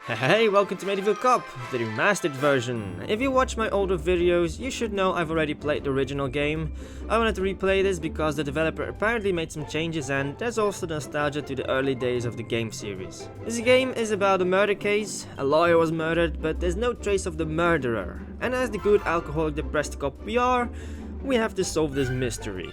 Hey, welcome to Medieval Cop, the remastered version. If you watch my older videos, you should know I've already played the original game. I wanted to replay this because the developer apparently made some changes and there's also nostalgia to the early days of the game series. This game is about a murder case. A lawyer was murdered, but there's no trace of the murderer. And as the good alcoholic depressed cop we are, we have to solve this mystery.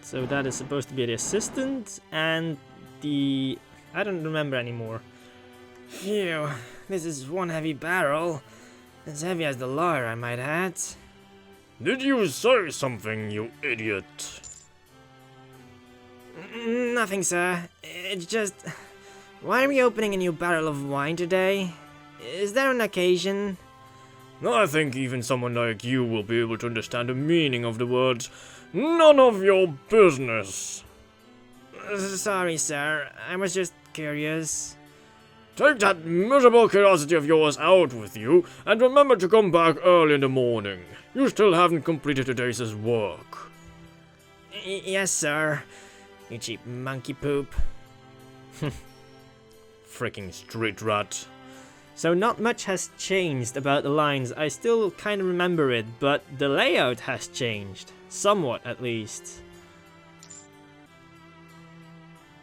So that is supposed to be the assistant and the... I don't remember anymore. Phew, this is one heavy barrel. As heavy as the lawyer, I might add. Did you say something, you idiot? Nothing, sir. It's just... Why are we opening a new barrel of wine today? Is there an occasion? I think even someone like you will be able to understand the meaning of the words, "None of your business." Sorry, sir. I was just curious. Take that miserable curiosity of yours out with you, and remember to come back early in the morning. You still haven't completed today's work. Yes, sir. You cheap monkey poop. Freaking street rat. So not much has changed about the lines. I still kind of remember it, but the layout has changed. Somewhat, at least.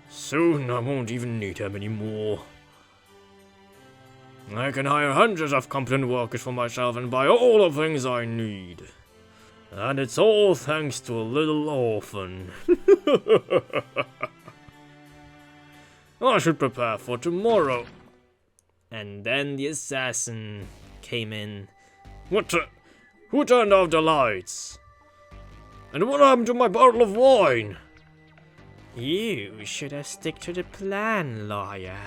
Soon I won't even need him anymore. I can hire hundreds of competent workers for myself and buy all the things I need. And it's all thanks to a little orphan. I should prepare for tomorrow. And then the assassin came in. Who turned off the lights? And what happened to my bottle of wine? You should have stick to the plan, lawyer.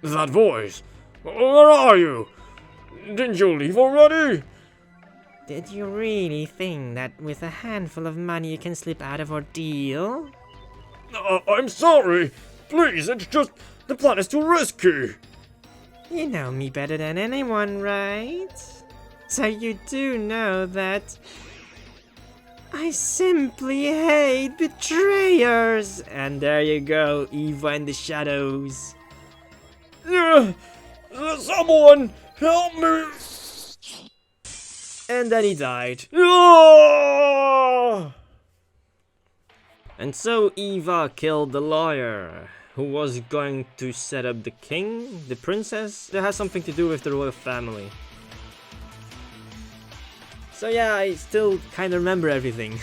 That voice! Where are you? Didn't you leave already? Did you really think that with a handful of money you can slip out of ordeal? I'm sorry. Please, it's just... the plan is too risky. You know me better than anyone, right? So you do know that I simply hate betrayers. And there you go, Eva in the shadows. Someone help me! And then he died. And so Eva killed the lawyer, who was going to set up the king, the princess. That has something to do with the royal family. So yeah, I still kind of remember everything.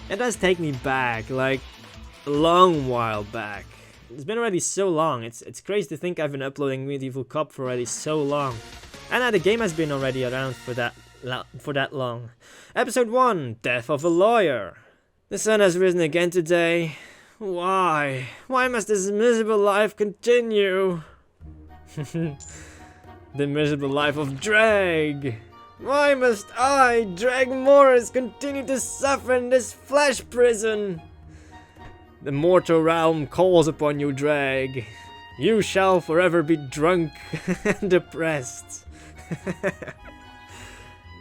It does take me back, like a long while back. It's been already so long. It's crazy to think I've been uploading Medieval Cop for already so long. And the game has been already around for that long. Episode 1, Death of a Lawyer. The sun has risen again today. Why? Why must this miserable life continue? The miserable life of Dregg. Why must I, Dregg Moriss, continue to suffer in this flesh prison? The mortal realm calls upon you, Dregg. You shall forever be drunk and depressed.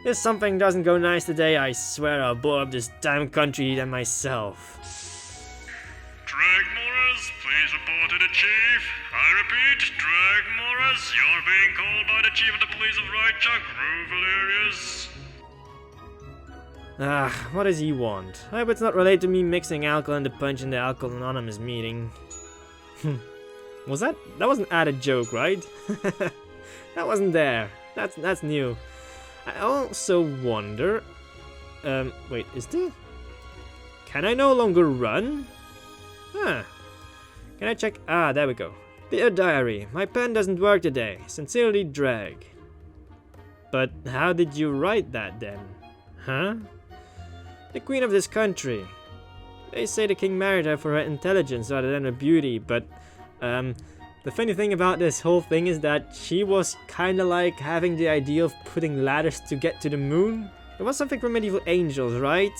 If something doesn't go nice today, I swear I'll blow up this damn country and myself. Dregg Moriss, please report to the chief. I repeat, Dregg Moriss, you're being called by the chief of the police of Rightia, Grove areas. What does he want? I hope it's not related to me mixing alcohol in the punch in the Alcohol Anonymous meeting. That wasn't an added joke, right? That wasn't there. That's new. I also wonder... wait, is there... Can I no longer run? Huh. Can I check... there we go. Dear diary, my pen doesn't work today. Sincerely, Dregg. But how did you write that then? Huh? The queen of this country. They say the king married her for her intelligence rather than her beauty, but... the funny thing about this whole thing is that she was kinda like having the idea of putting ladders to get to the moon. It was something from Medieval Angels, right?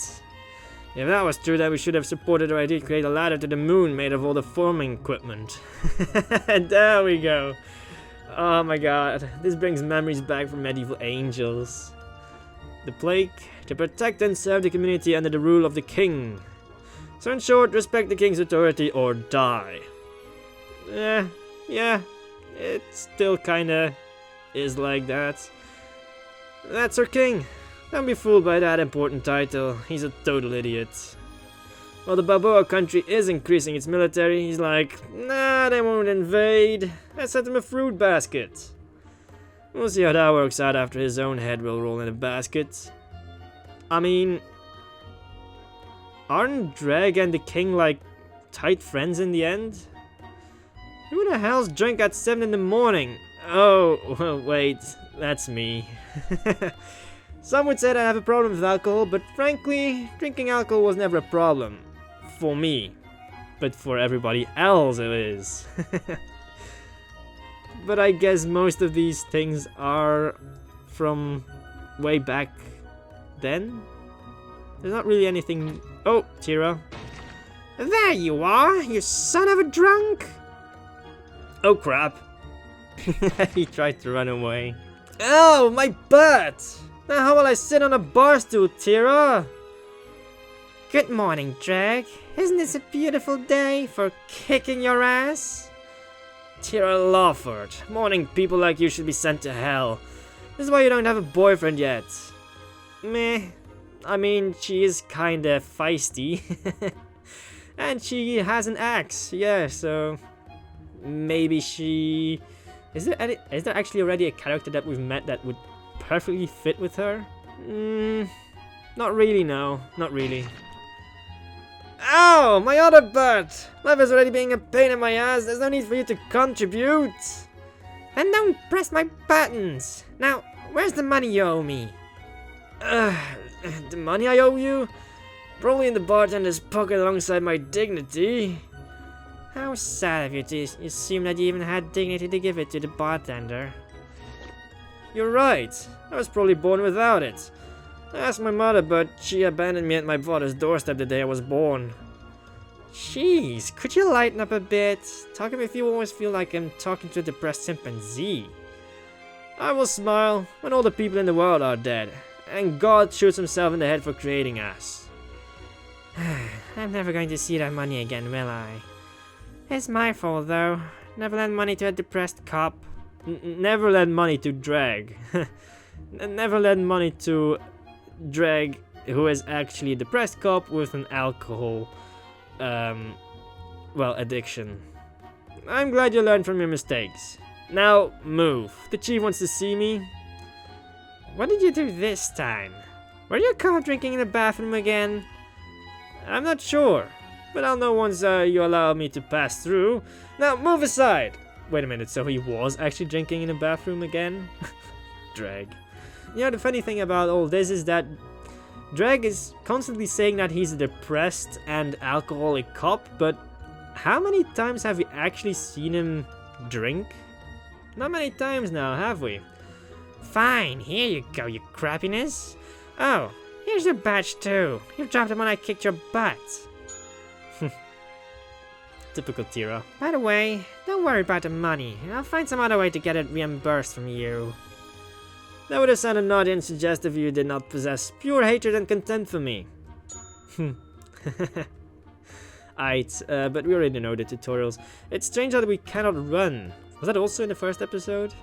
If that was true, then we should have supported her idea to create a ladder to the moon made of all the farming equipment. There we go. Oh my god, this brings memories back from Medieval Angels. The plague to protect and serve the community under the rule of the king. So in short, respect the king's authority or die. Yeah, it still kinda is like that. That's our king. Don't be fooled by that important title, he's a total idiot. While the Balboa country is increasing its military, he's like, nah, they won't invade. I sent him a fruit basket. We'll see how that works out after his own head will roll in a basket. I mean, aren't Dregg and the king like tight friends in the end? Who the hell's drunk at 7 in the morning? Oh, well, wait, that's me. Some would say that I have a problem with alcohol, but frankly, drinking alcohol was never a problem. For me. But for everybody else it is. But I guess most of these things are from way back then. There's not really anything... Oh, Tira. There you are, you son of a drunk! Oh crap. He tried to run away. Oh, my butt! Now how will I sit on a bar stool, Tira? Good morning, Dregg. Isn't this a beautiful day for kicking your ass? Tira Lawford, morning people like you should be sent to hell. This is why you don't have a boyfriend yet. Meh. I mean, she is kinda feisty. And she has an axe, yeah, so... Maybe she... Is there actually already a character that we've met that would perfectly fit with her? Not really, no. Not really. Ow! My other butt! Life is already being a pain in my ass, there's no need for you to contribute! Then don't press my buttons! Now, where's the money you owe me? The money I owe you? Probably in the bartender's pocket alongside my dignity. How sad of you to assume that you even had dignity to give it to the bartender. You're right, I was probably born without it. I asked my mother, but she abandoned me at my father's doorstep the day I was born. Jeez, could you lighten up a bit? Talking with you always feel like I'm talking to a depressed chimpanzee. I will smile when all the people in the world are dead, and God shoots himself in the head for creating us. I'm never going to see that money again, will I? It's my fault though. Never lend money to a depressed cop. Never lend money to Dregg. Never lend money to Dregg, who is actually a depressed cop with an alcohol, well, addiction. I'm glad you learned from your mistakes. Now, move. The chief wants to see me. What did you do this time? Were you caught drinking in the bathroom again? I'm not sure, but I'll know once you allow me to pass through. Now, move aside. Wait a minute, so he was actually drinking in the bathroom again? Dregg. You know, the funny thing about all this is that Dregg is constantly saying that he's a depressed and alcoholic cop, but how many times have we actually seen him drink? Not many times now, have we? Fine, here you go, you crappiness. Oh, here's your badge too. You dropped it when I kicked your butt. Typical Tira. By the way, don't worry about the money. I'll find some other way to get it reimbursed from you. That would have sounded naughty and suggestive if you did not possess pure hatred and contempt for me. Aight, but we already know the tutorials. It's strange that we cannot run. Was that also in the first episode?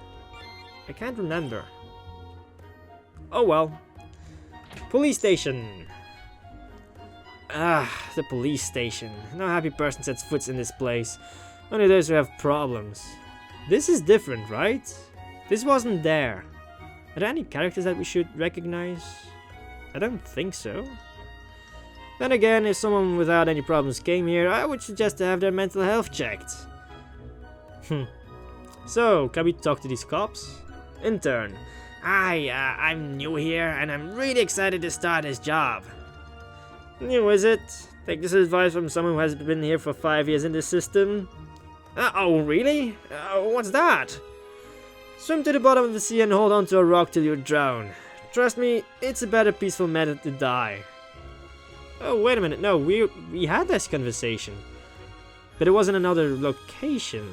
I can't remember. Oh well. Police station. Ah, the police station. No happy person sets foot in this place. Only those who have problems. This is different, right? This wasn't there. Are there any characters that we should recognize? I don't think so. Then again, if someone without any problems came here, I would suggest to have their mental health checked. So, can we talk to these cops? Intern. I'm new here and I'm really excited to start this job. New, is it? Take this advice from someone who has been here for 5 years in this system. Oh, really? What's that? Swim to the bottom of the sea and hold on to a rock till you drown. Trust me, it's a better peaceful method to die. Oh, wait a minute, no, we had this conversation. But it was in another location.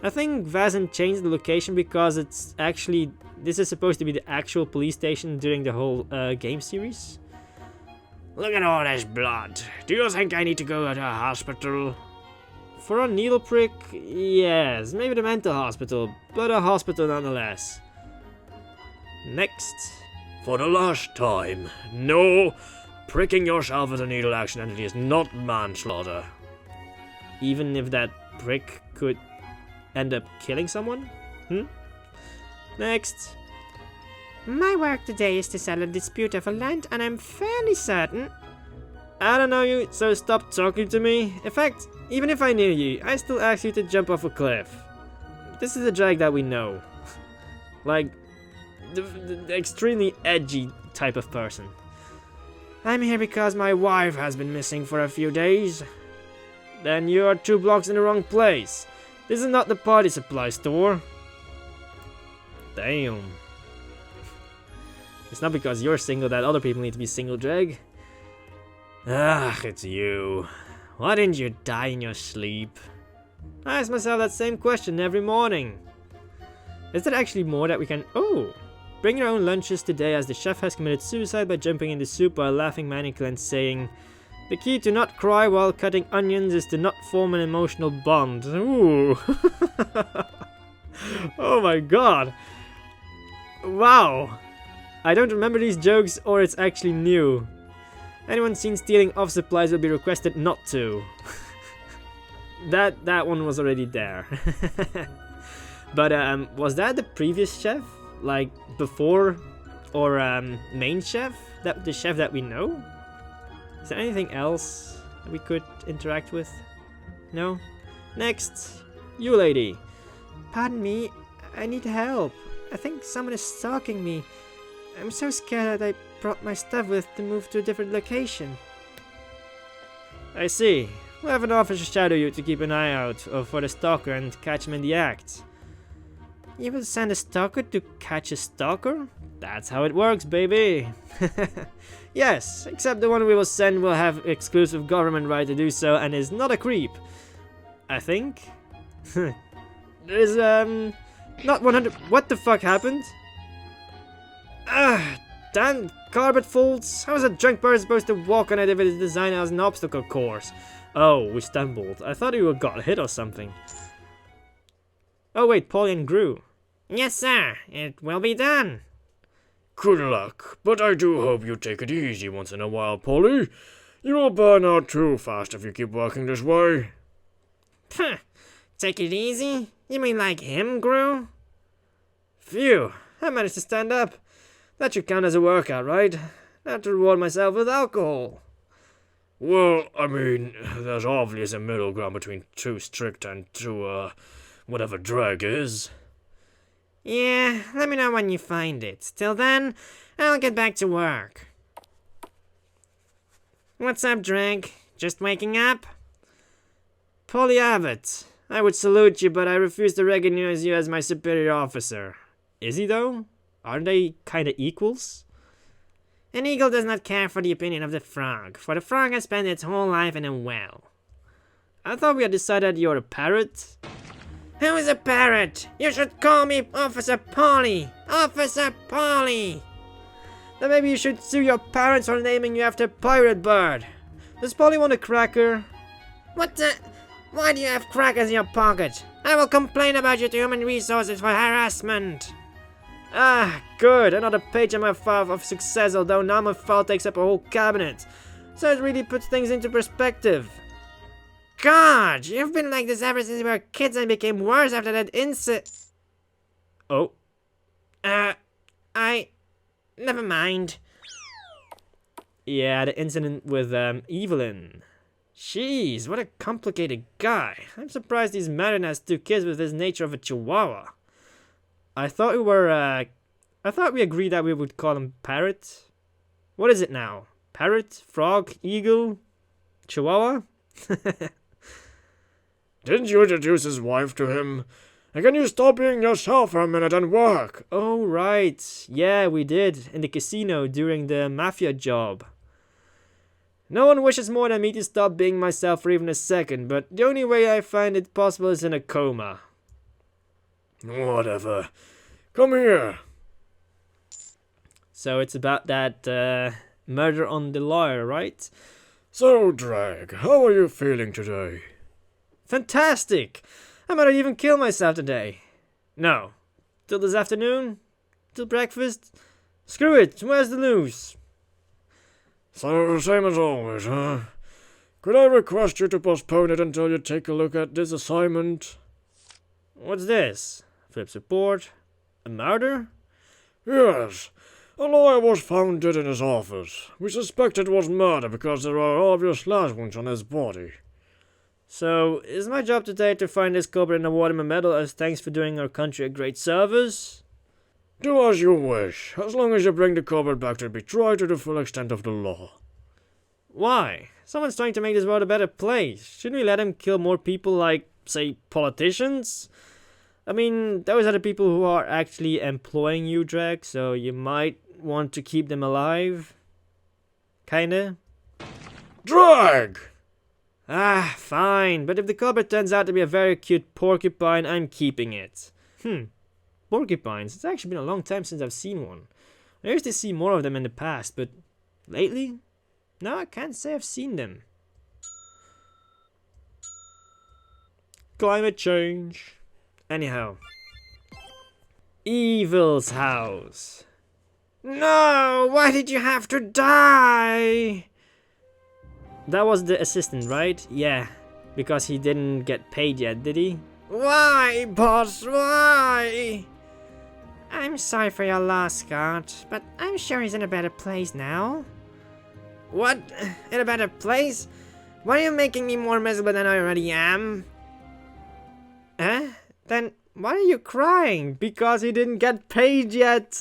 I think Vasant changed the location because it's actually... This is supposed to be the actual police station during the whole game series. Look at all this blood. Do you think I need to go to a hospital? For a needle prick, yes. Maybe the mental hospital, but a hospital nonetheless. Next. For the last time, no. Pricking yourself with a needle action entity is not manslaughter. Even if that prick could end up killing someone? Next. My work today is to settle a dispute over land, and I'm fairly certain... I don't know you, so stop talking to me. In fact, even if I knew you, I still ask you to jump off a cliff. This is the Dregg that we know. Like, the extremely edgy type of person. I'm here because my wife has been missing for a few days. Then you are 2 blocks in the wrong place. This is not the party supply store. Damn. It's not because you're single that other people need to be single, Dregg. Ah, it's you. Why didn't you die in your sleep? I ask myself that same question every morning. Is there actually more that we can... Oh! Bring your own lunches today as the chef has committed suicide by jumping in the soup while laughing manically and saying, "The key to not cry while cutting onions is to not form an emotional bond." Ooh. Oh my god. Wow. I don't remember these jokes, or it's actually new. Anyone seen stealing office supplies will be requested not to. That one was already there. But was that the previous chef? Like before, or main chef? That the chef that we know? Is there anything else that we could interact with? No? Next, you lady. Pardon me, I need help. I think someone is stalking me. I'm so scared that I brought my stuff with to move to a different location. I see. We'll have an officer shadow you to keep an eye out for the stalker and catch him in the act. You will send a stalker to catch a stalker? That's how it works, baby. Yes, except the one we will send will have exclusive government right to do so and is not a creep. I think. There's not 100. What the fuck happened? Ah, damn carpet folds. How is a drunk person supposed to walk on it if it is designed as an obstacle course? Oh, we stumbled. I thought we got hit or something. Oh wait, Polly and Gru. Yes, sir. It will be done. Good luck, but I do hope you take it easy once in a while, Polly. You will burn out too fast if you keep working this way. Huh. Take it easy? You mean like him, Gru? Phew, I managed to stand up. That should count as a workout, right? I have to reward myself with alcohol. Well, I mean, there's obviously a middle ground between too strict and too, whatever Dregg is. Yeah, let me know when you find it. Till then, I'll get back to work. What's up, Dregg? Just waking up? Polly Abbott, I would salute you, but I refuse to recognize you as my superior officer. Is he though? Aren't they kinda equals? An eagle does not care for the opinion of the frog, for the frog has spent its whole life in a well. I thought we had decided you're a parrot. Who is a parrot? You should call me Officer Polly! Officer Polly! Then maybe you should sue your parents for naming you after a pirate bird. Does Polly want a cracker? What the? Why do you have crackers in your pocket? I will complain about you to Human Resources for harassment. Ah, good. Another page in my file of success, although now my file takes up a whole cabinet. So it really puts things into perspective. God, you've been like this ever since we were kids and became worse after that incident. Oh. Never mind. Yeah, the incident with, Evelyn. Jeez, what a complicated guy. I'm surprised he's married and has 2 kids with his nature of a chihuahua. I thought we agreed that we would call him Parrot. What is it now? Parrot? Frog? Eagle? Chihuahua? Didn't you introduce his wife to him? And can you stop being yourself for a minute and work? Oh, right. Yeah, we did. In the casino during the mafia job. No one wishes more than me to stop being myself for even a second, but the only way I find it possible is in a coma. Whatever. Come here. So it's about that murder on the lawyer, right? So, Dregg, how are you feeling today? Fantastic! I might even kill myself today. No. Till this afternoon? Till breakfast? Screw it, where's the news? So, same as always, huh? Could I request you to postpone it until you take a look at this assignment? What's this? Flips report? A murder? Yes. A lawyer was found dead in his office. We suspect it was murder because there are obvious slash wounds on his body. So, is my job today to find this culprit and award him a medal as thanks for doing our country a great service? Do as you wish, as long as you bring the culprit back to be tried to the full extent of the law. Why? Someone's trying to make this world a better place. Shouldn't we let him kill more people like, say, politicians? I mean, those are the people who are actually employing you, Dregg, so you might want to keep them alive. Kinda. Dregg! Ah, fine, but if the culprit turns out to be a very cute porcupine, I'm keeping it. Porcupines? It's actually been a long time since I've seen one. I used to see more of them in the past, but lately? No, I can't say I've seen them. Climate change. Anyhow. Evil's house. No! Why did you have to die? That was the assistant, right? Yeah. Because he didn't get paid yet, did he? Why, boss? Why? I'm sorry for your loss, Scott, but I'm sure he's in a better place now. What? In a better place? Why are you making me more miserable than I already am? Huh? Then why are you crying? Because he didn't get paid yet.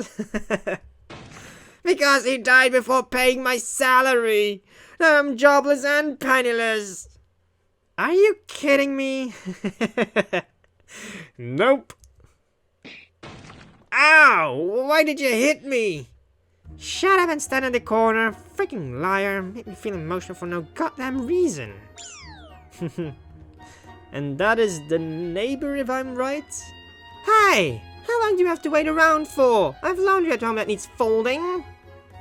Because he died before paying my salary. Now I'm jobless and penniless. Are you kidding me? Nope. Ow! Why did you hit me? Shut up and stand in the corner. Freaking liar. Make me feel emotional for no goddamn reason. And that is the neighbor, if I'm right? Hey! How long do you have to wait around for? I've laundry at home that needs folding.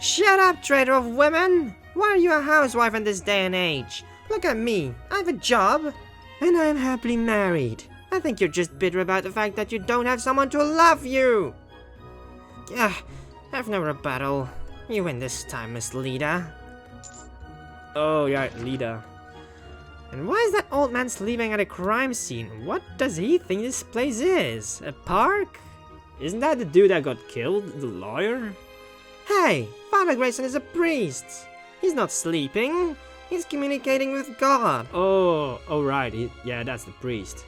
Shut up, traitor of women! Why are you a housewife in this day and age? Look at me. I have a job. And I'm happily married. I think you're just bitter about the fact that you don't have someone to love you. Have no rebuttal. You win this time, Miss Lita. Oh, yeah, Lita. And why is that old man sleeping at a crime scene? What does he think this place is? A park? Isn't that the dude that got killed? The lawyer? Hey, Father Grayson is a priest. He's not sleeping. He's communicating with God. Oh, right. Yeah, that's the priest.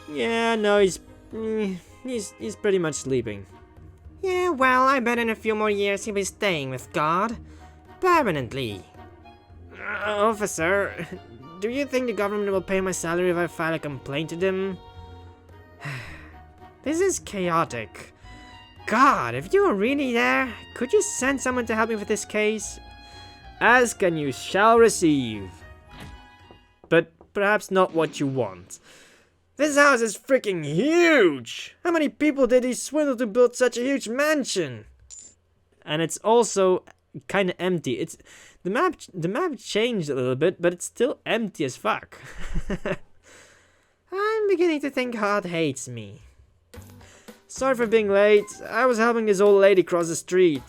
Yeah, no, he's pretty much sleeping. Yeah, well, I bet in a few more years he'll be staying with God. Permanently. Officer, do you think the government will pay my salary if I file a complaint to them? This is chaotic. God, if you were really there, could you send someone to help me with this case? Ask and you shall receive. But perhaps not what you want. This house is freaking huge! How many people did he swindle to build such a huge mansion? And it's also kind of empty. The map changed a little bit, but it's still empty as fuck. I'm beginning to think God hates me. Sorry for being late. I was helping this old lady cross the street.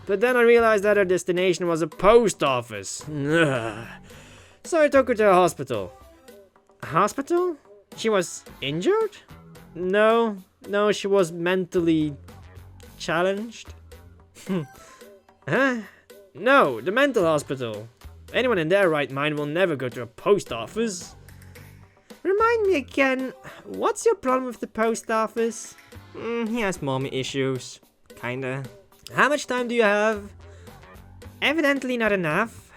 But then I realized that her destination was a post office. So I took her to a hospital. A hospital? She was injured? No, she was mentally challenged. Huh? No, the mental hospital. Anyone in their right mind will never go to a post office. Remind me again, what's your problem with the post office? He has mommy issues. Kinda. How much time do you have? Evidently not enough.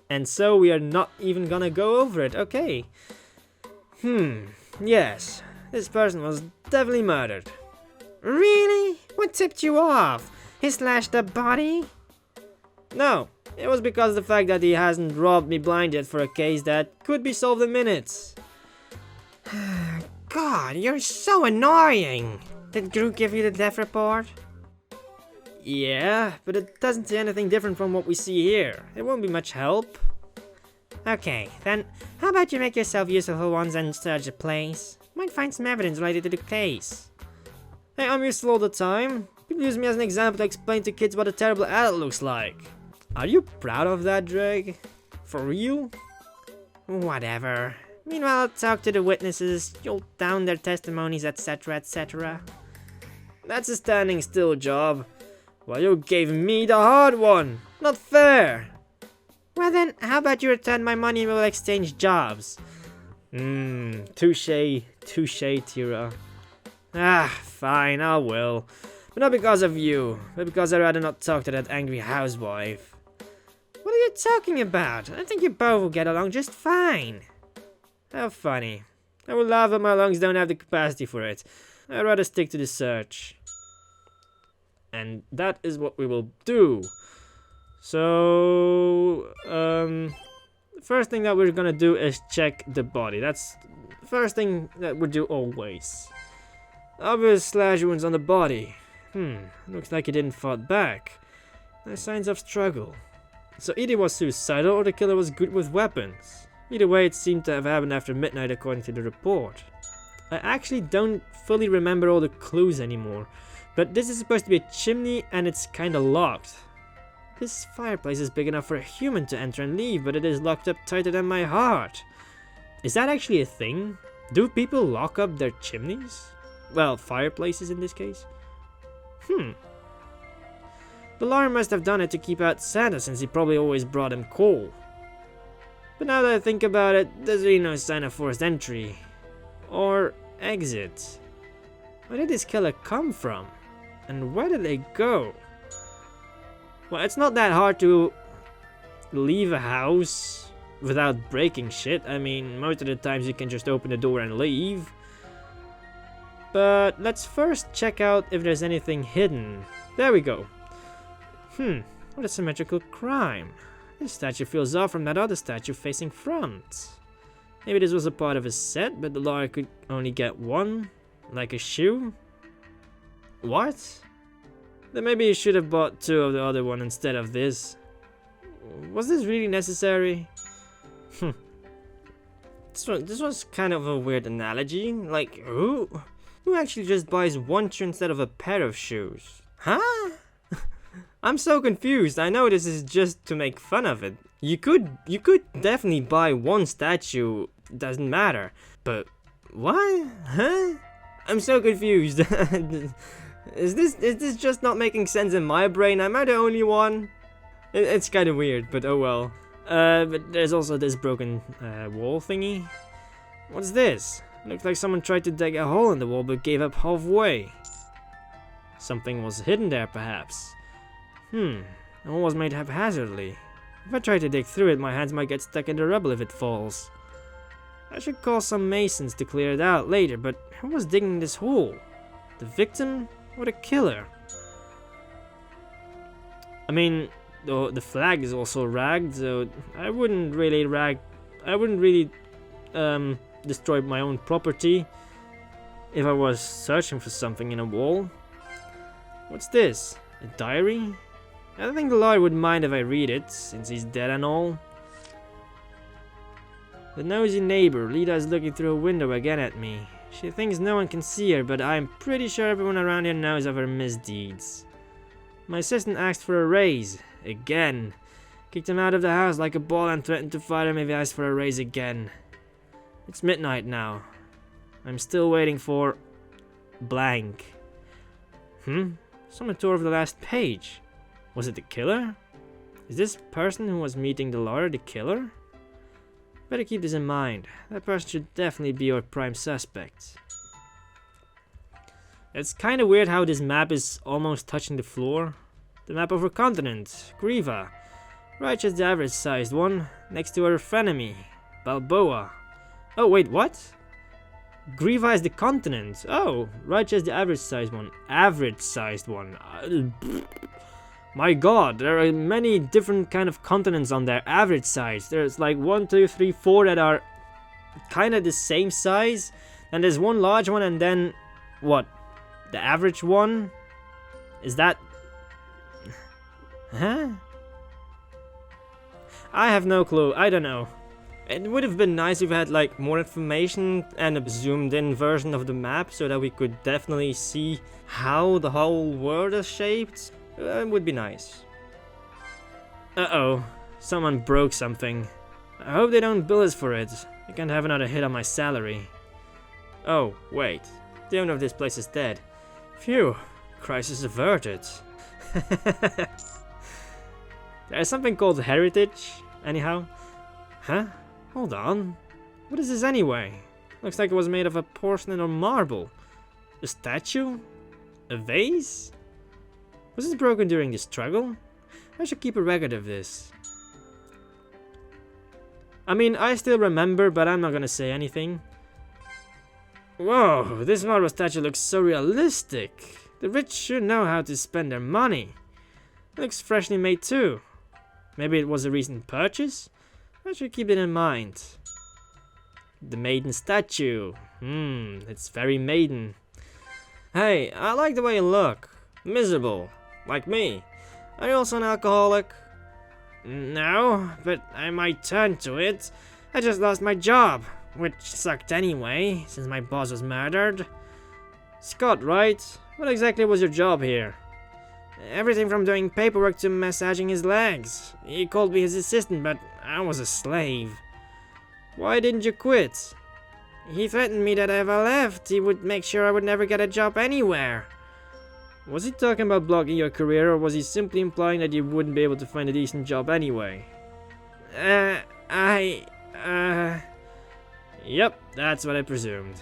And so we are not even gonna go over it, okay. Yes, this person was definitely murdered. Really? What tipped you off? He slashed a body? No, it was because of the fact that he hasn't robbed me blind yet for a case that could be solved in minutes. God, you're so annoying. Did Gru give you the death report? Yeah, but it doesn't say anything different from what we see here. It won't be much help. Okay, then how about you make yourself useful once and search the place? Might find some evidence related to the case. Hey, I'm useful all the time. People use me as an example to explain to kids what a terrible adult looks like. Are you proud of that, Dregg? For real? Whatever. Meanwhile, I'll talk to the witnesses, jot down their testimonies, etc, etc. That's a standing still job. Well, you gave me the hard one. Not fair. Well then, how about you return my money and we'll exchange jobs? Touche, Tira. Ah, fine, I will. But not because of you, but because I'd rather not talk to that angry housewife. What are you talking about? I think you both will get along just fine. How funny. I will laugh, but my lungs don't have the capacity for it. I'd rather stick to the search. And that is what we will do. So, first thing that we're gonna do is check the body. That's the first thing that we do always. Obvious slash wounds on the body. Looks like he didn't fight back. No signs of struggle. So either he was suicidal or the killer was good with weapons. Either way, it seemed to have happened after midnight according to the report. I actually don't fully remember all the clues anymore, but this is supposed to be a chimney and it's kinda locked. This fireplace is big enough for a human to enter and leave, but it is locked up tighter than my heart. Is that actually a thing? Do people lock up their chimneys? Well, fireplaces in this case. The lawyer must have done it to keep out Santa, since he probably always brought him coal. But now that I think about it, there's really no sign of forced entry. Or exit. Where did this killer come from? And where did they go? Well, it's not that hard to leave a house without breaking shit. I mean, most of the times you can just open the door and leave. But let's first check out if there's anything hidden. There we go. What a symmetrical crime. This statue feels off from that other statue facing front. Maybe this was a part of a set, but the lawyer could only get one, like a shoe. What? Then maybe you should have bought two of the other one instead of this. Was this really necessary? This was kind of a weird analogy. Like, who actually just buys one shoe instead of a pair of shoes? Huh? I'm so confused. I know this is just to make fun of it. You could definitely buy one statue, doesn't matter. But what? Huh? I'm so confused. Is this just not making sense in my brain? Am I the only one? It's kind of weird, but oh well. But there's also this broken wall thingy. What's this? Looks like someone tried to dig a hole in the wall but gave up halfway. Something was hidden there, perhaps. The wall was made haphazardly. If I try to dig through it, my hands might get stuck in the rubble if it falls. I should call some masons to clear it out later, but who was digging this hole? The victim or the killer? I mean, the flag is also ragged, so I wouldn't really destroy my own property if I was searching for something in a wall. What's this? A diary? I don't think the lawyer would mind if I read it, since he's dead and all. The nosy neighbor, Lita, is looking through a window again at me. She thinks no one can see her, but I'm pretty sure everyone around here knows of her misdeeds. My assistant asked for a raise. Again. Kicked him out of the house like a ball and threatened to fire him if he asked for a raise again. It's midnight now. I'm still waiting for... blank. Someone tore over the last page. Was it the killer? Is this person who was meeting the lawyer the killer? Better keep this in mind. That person should definitely be our prime suspect. It's kinda weird how this map is almost touching the floor. The map of her continent, Griva. Right's the average sized one, next to her frenemy, Balboa. Oh wait, what? Griva is the continent. Oh, Rightia is the average sized one. Average sized one. My god, there are many different kind of continents on there. Average size. There's like 1, 2, 3, 4 that are kind of the same size. And there's one large one and then, what? The average one? Is that... Huh? I have no clue. I don't know. It would have been nice if we had like more information and a zoomed in version of the map so that we could definitely see how the whole world is shaped. It would be nice. Uh-oh. Someone broke something. I hope they don't bill us for it. I can't have another hit on my salary. Oh, wait. The owner of this place is dead. Phew. Crisis averted. There's something called heritage, anyhow. Huh? Hold on. What is this anyway? Looks like it was made of a porcelain or marble. A statue? A vase? Was this broken during the struggle? I should keep a record of this. I mean, I still remember, but I'm not gonna say anything. Whoa, this marble statue looks so realistic. The rich should know how to spend their money. Looks freshly made too. Maybe it was a recent purchase? I should keep it in mind. The maiden statue. It's very maiden. Hey, I like the way you look. Miserable. Like me. Are you also an alcoholic? No, but I might turn to it. I just lost my job, which sucked anyway, since my boss was murdered. Scott, right? What exactly was your job here? Everything from doing paperwork to massaging his legs. He called me his assistant, but I was a slave. Why didn't you quit? He threatened me that if I left, he would make sure I would never get a job anywhere. Was he talking about blocking your career, or was he simply implying that you wouldn't be able to find a decent job anyway? Yep, that's what I presumed.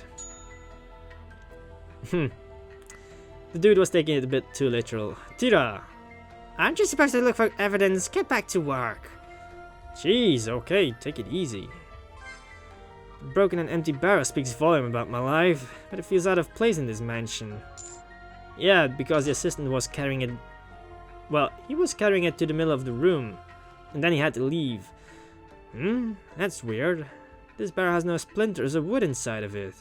The dude was taking it a bit too literal. Tira! Aren't you supposed to look for evidence? Get back to work. Jeez, okay, take it easy. The broken and empty barrel speaks volume about my life, but it feels out of place in this mansion. Yeah, because the assistant was carrying it... Well, he was carrying it to the middle of the room, and then he had to leave. That's weird. This barrel has no splinters or wood inside of it.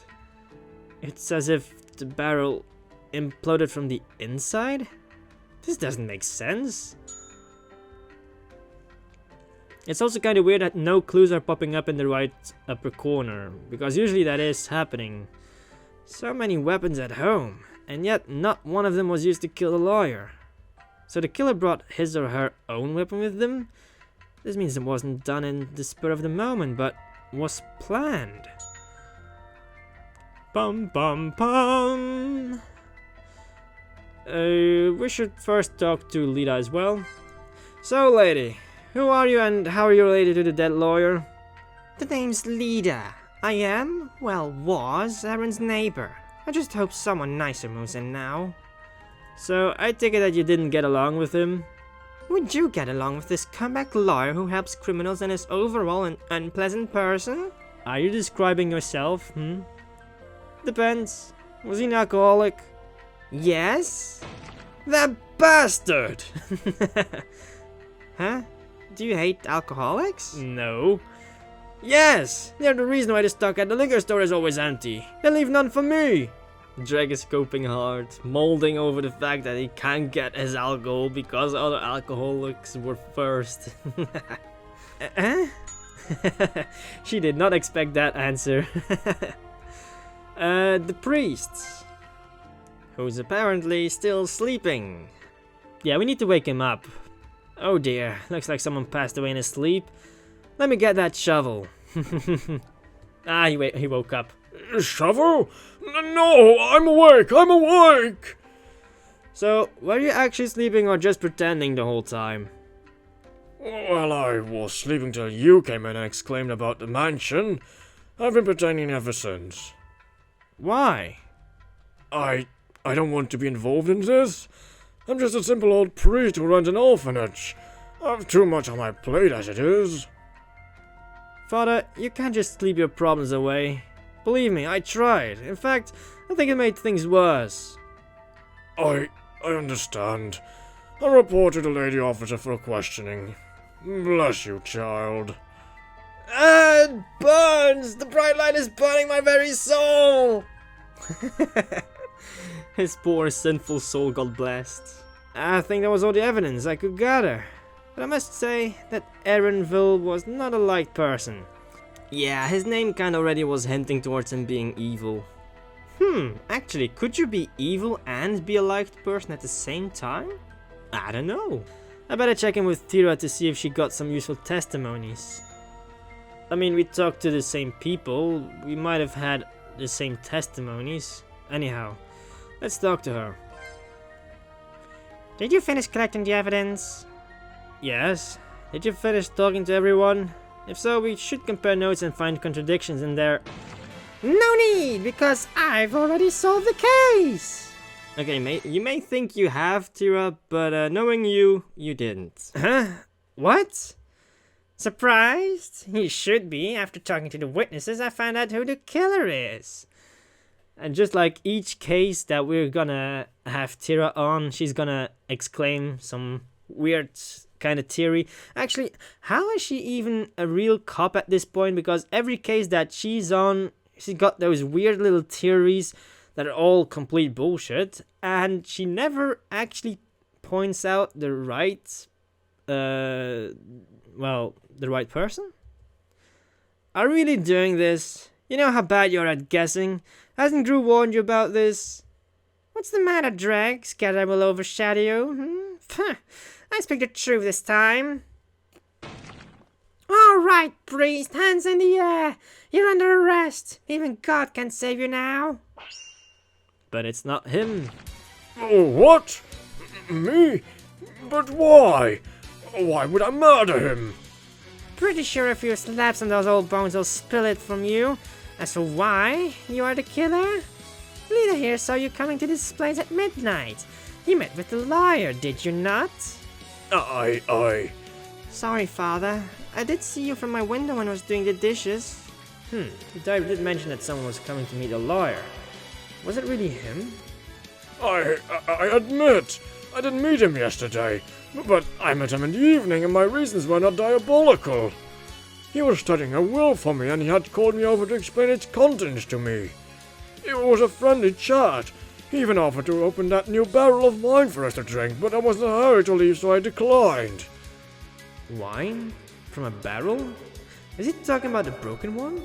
It's as if the barrel imploded from the inside? This doesn't make sense. It's also kind of weird that no clues are popping up in the right upper corner, because usually that is happening. So many weapons at home, and yet not one of them was used to kill the lawyer. So the killer brought his or her own weapon with them? This means it wasn't done in the spur of the moment, but was planned. Bum bum bum. We should first talk to Lita as well. So, lady, who are you and how are you related to the dead lawyer? The name's Lida. I am, well, was Aaron's neighbor. I just hope someone nicer moves in now. So, I take it that you didn't get along with him? Would you get along with this comeback lawyer who helps criminals and is overall an unpleasant person? Are you describing yourself, Depends. Was he an alcoholic? Yes? That bastard! Huh? Do you hate alcoholics? No. Yes! They're the reason why the stock at the liquor store is always empty. They leave none for me! Dregg is coping hard, molding over the fact that he can't get his alcohol because other alcoholics were first. She did not expect that answer. The priest, who's apparently still sleeping. Yeah, we need to wake him up. Oh dear, looks like someone passed away in his sleep. Let me get that shovel. He woke up. Shovel? No, I'm awake! So, were you actually sleeping or just pretending the whole time? Well, I was sleeping till you came in and exclaimed about the mansion. I've been pretending ever since. Why? I don't want to be involved in this. I'm just a simple old priest who runs an orphanage. I've too much on my plate as it is. Father, you can't just sleep your problems away. Believe me, I tried. In fact, I think it made things worse. I understand. I'll report to the lady officer for questioning. Bless you, child. Ah, it burns! The bright light is burning my very soul! His poor sinful soul got blessed. I think that was all the evidence I could gather. But I must say that Aaronville was not a liked person. Yeah, his name kinda already was hinting towards him being evil. Actually, could you be evil and be a liked person at the same time? I don't know. I better check in with Tira to see if she got some useful testimonies. I mean, we talked to the same people, we might have had the same testimonies. Anyhow, let's talk to her. Did you finish collecting the evidence? Yes. Did you finish talking to everyone? If so, we should compare notes and find contradictions in there. No need, because I've already solved the case! Okay, you may think you have, Tira, but knowing you, you didn't. Huh? What? Surprised? You should be. After talking to the witnesses, I found out who the killer is. And just like each case that we're gonna have Tira on, she's gonna exclaim some weird kind of theory. Actually, how is she even a real cop at this point? Because every case that she's on, she's got those weird little theories that are all complete bullshit, and she never actually points out the right, the right person? Are you really doing this? You know how bad you're at guessing? Hasn't Gru warned you about this? What's the matter, Dregg? Scared I will overshadow you? I speak the truth this time. All right, priest, hands in the air. You're under arrest. Even God can save you now. But it's not him. Oh, what? Me? But why? Why would I murder him? Pretty sure a few slaps on those old bones will spill it from you. As for why you are the killer, Lita here saw you coming to this place at midnight. You met with the lawyer, did you not? I... Sorry, Father. I did see you from my window when I was doing the dishes. The diary did mention that someone was coming to meet a lawyer. Was it really him? I admit, I didn't meet him yesterday, but I met him in the evening and my reasons were not diabolical. He was studying a will for me and he had called me over to explain its contents to me. It was a friendly chat. He even offered to open that new barrel of wine for us to drink, but I was in a hurry to leave, so I declined. Wine? From a barrel? Is he talking about the broken one?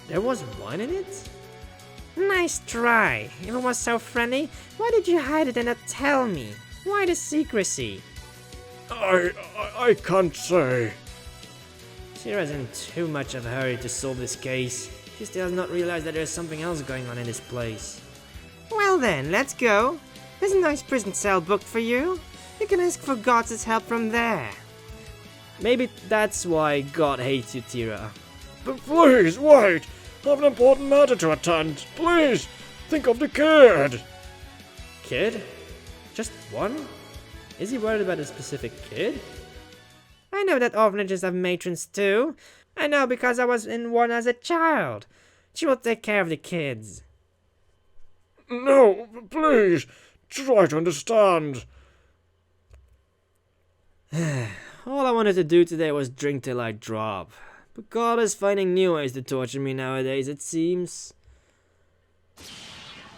There was wine in it? Nice try. If it was so friendly, why did you hide it and not tell me? Why the secrecy? I can't say. Tira's in too much of a hurry to solve this case. She still has not realized that there's something else going on in this place. Well then, let's go. There's a nice prison cell booked for you. You can ask for God's help from there. Maybe that's why God hates you, Tira. But please, wait! I have an important matter to attend. Please, think of the kid. Kid? Just one? Is he worried about a specific kid? I know that orphanages have matrons too. I know because I was in one as a child. She will take care of the kids. No, please, try to understand. All I wanted to do today was drink till I drop. But God is finding new ways to torture me nowadays, it seems.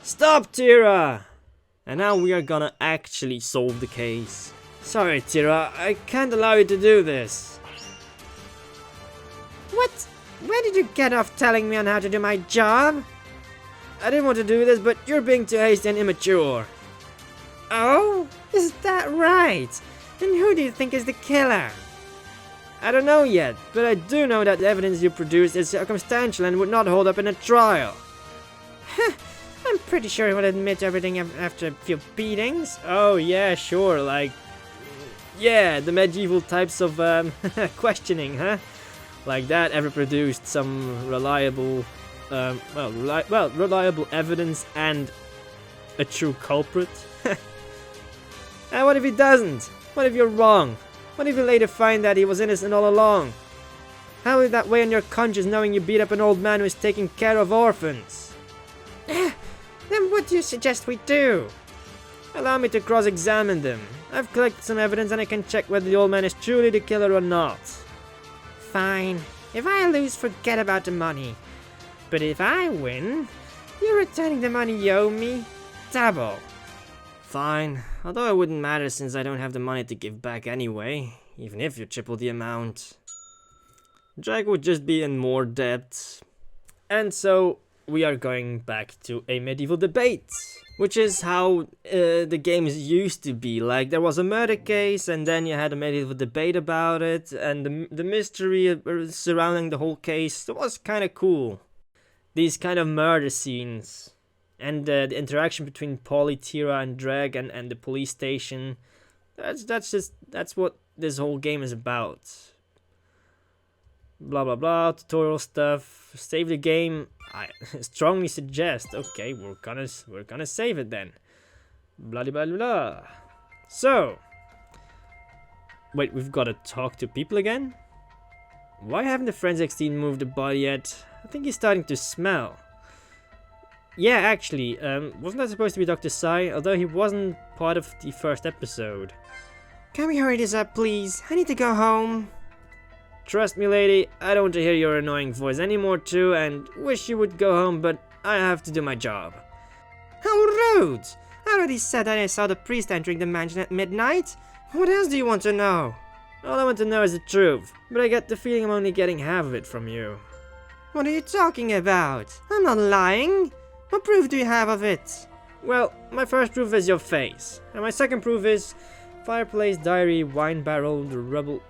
Stop, Tira! And now we are gonna actually solve the case. Sorry, Tira, I can't allow you to do this. What? Where did you get off telling me on how to do my job? I didn't want to do this, but you're being too hasty and immature. Oh? Is that right? And who do you think is the killer? I don't know yet, but I do know that the evidence you produced is circumstantial and would not hold up in a trial. I'm pretty sure he would admit to everything after a few beatings. Oh yeah, sure, like... Yeah, the medieval types of questioning, huh? Like that ever produced some reliable... reliable evidence and a true culprit? And what if he doesn't? What if you're wrong? What if you later find that he was innocent all along? How will that weigh on your conscience knowing you beat up an old man who is taking care of orphans? Then what do you suggest we do? Allow me to cross-examine them. I've collected some evidence and I can check whether the old man is truly the killer or not. Fine. If I lose, forget about the money. But if I win, you're returning the money you owe me. Double. Fine, although it wouldn't matter since I don't have the money to give back anyway, even if you triple the amount. Dregg would just be in more debt. And so we are going back to a medieval debate, which is how the games used to be. Like, there was a murder case and then you had a medieval debate about it, and the mystery surrounding the whole case. It was kind of cool. These kind of murder scenes. And the interaction between Polly, Tira, and Dregg and the police station. That's what this whole game is about. Blah blah blah, tutorial stuff. Save the game. I strongly suggest. Okay, we're gonna save it then. Blah blah blah blah. So, wait, we've got to talk to people again. Why haven't the forensics team moved the body yet? I think he's starting to smell. Yeah, actually, wasn't that supposed to be Dr. Sai? Although he wasn't part of the first episode. Can we hurry this up, please? I need to go home. Trust me, lady, I don't want to hear your annoying voice anymore too, and wish you would go home, but I have to do my job. How rude! I already said that I saw the priest entering the mansion at midnight. What else do you want to know? All I want to know is the truth, but I get the feeling I'm only getting half of it from you. What are you talking about? I'm not lying. What proof do you have of it? Well, my first proof is your face, and my second proof is fireplace, diary, wine barrel, the rubble.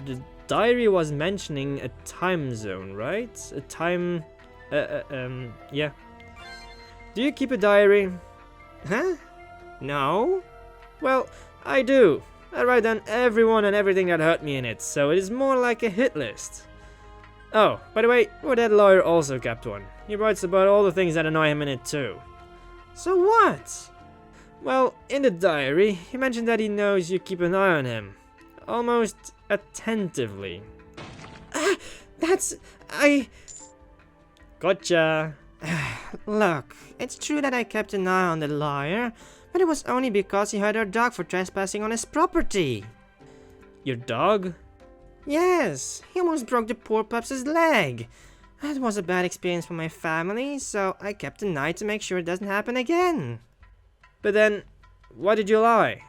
The diary was mentioning a time zone, right? A time... yeah. Do you keep a diary? Huh? No? Well, I do. I write down everyone and everything that hurt me in it, so it is more like a hit list. Oh, by the way, your dead lawyer also kept one. He writes about all the things that annoy him in it too. So what? Well, in the diary, he mentioned that he knows you keep an eye on him. Almost attentively. Gotcha. Look, it's true that I kept an eye on the lawyer, but it was only because he had our dog for trespassing on his property. Your dog? Yes, he almost broke the poor pup's leg. That was a bad experience for my family, so I kept an eye to make sure it doesn't happen again. But then, why did you lie?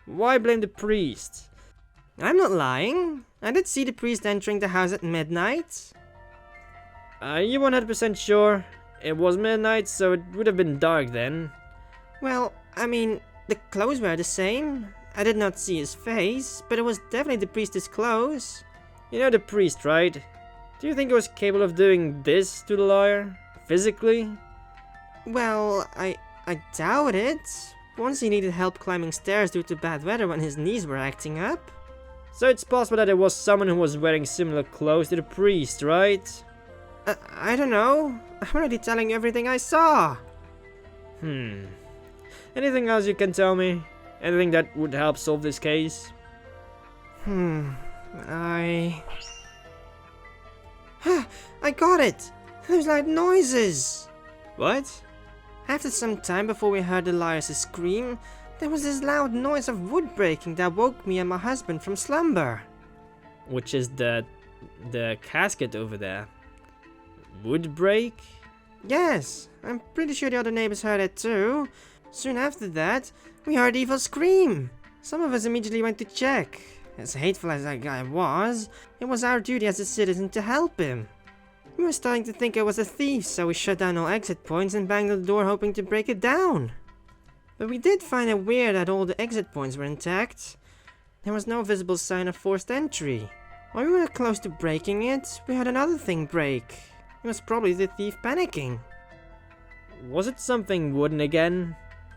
Why blame the priest? I'm not lying. I did see the priest entering the house at midnight. Are you 100% sure? It was midnight, so it would have been dark then. Well, I mean, the clothes were the same. I did not see his face, but it was definitely the priest's clothes. You know the priest, right? Do you think he was capable of doing this to the lawyer? Physically? Well, I doubt it. Once he needed help climbing stairs due to bad weather when his knees were acting up. So it's possible that it was someone who was wearing similar clothes to the priest, right? I don't know. I'm already telling you everything I saw. Anything else you can tell me? Anything that would help solve this case? I got it! Those loud noises! What? After some time before we heard the liar's scream, there was this loud noise of wood breaking that woke me and my husband from slumber. Which is the casket over there. Wood break? Yes, I'm pretty sure the other neighbors heard it too. Soon after that, we heard Evil scream. Some of us immediately went to check. As hateful as that guy was, it was our duty as a citizen to help him. We were starting to think it was a thief, so we shut down all exit points and banged on the door hoping to break it down. But we did find it weird that all the exit points were intact. There was no visible sign of forced entry. While we were close to breaking it, we heard another thing break. It was probably the thief panicking. Was it something wooden again?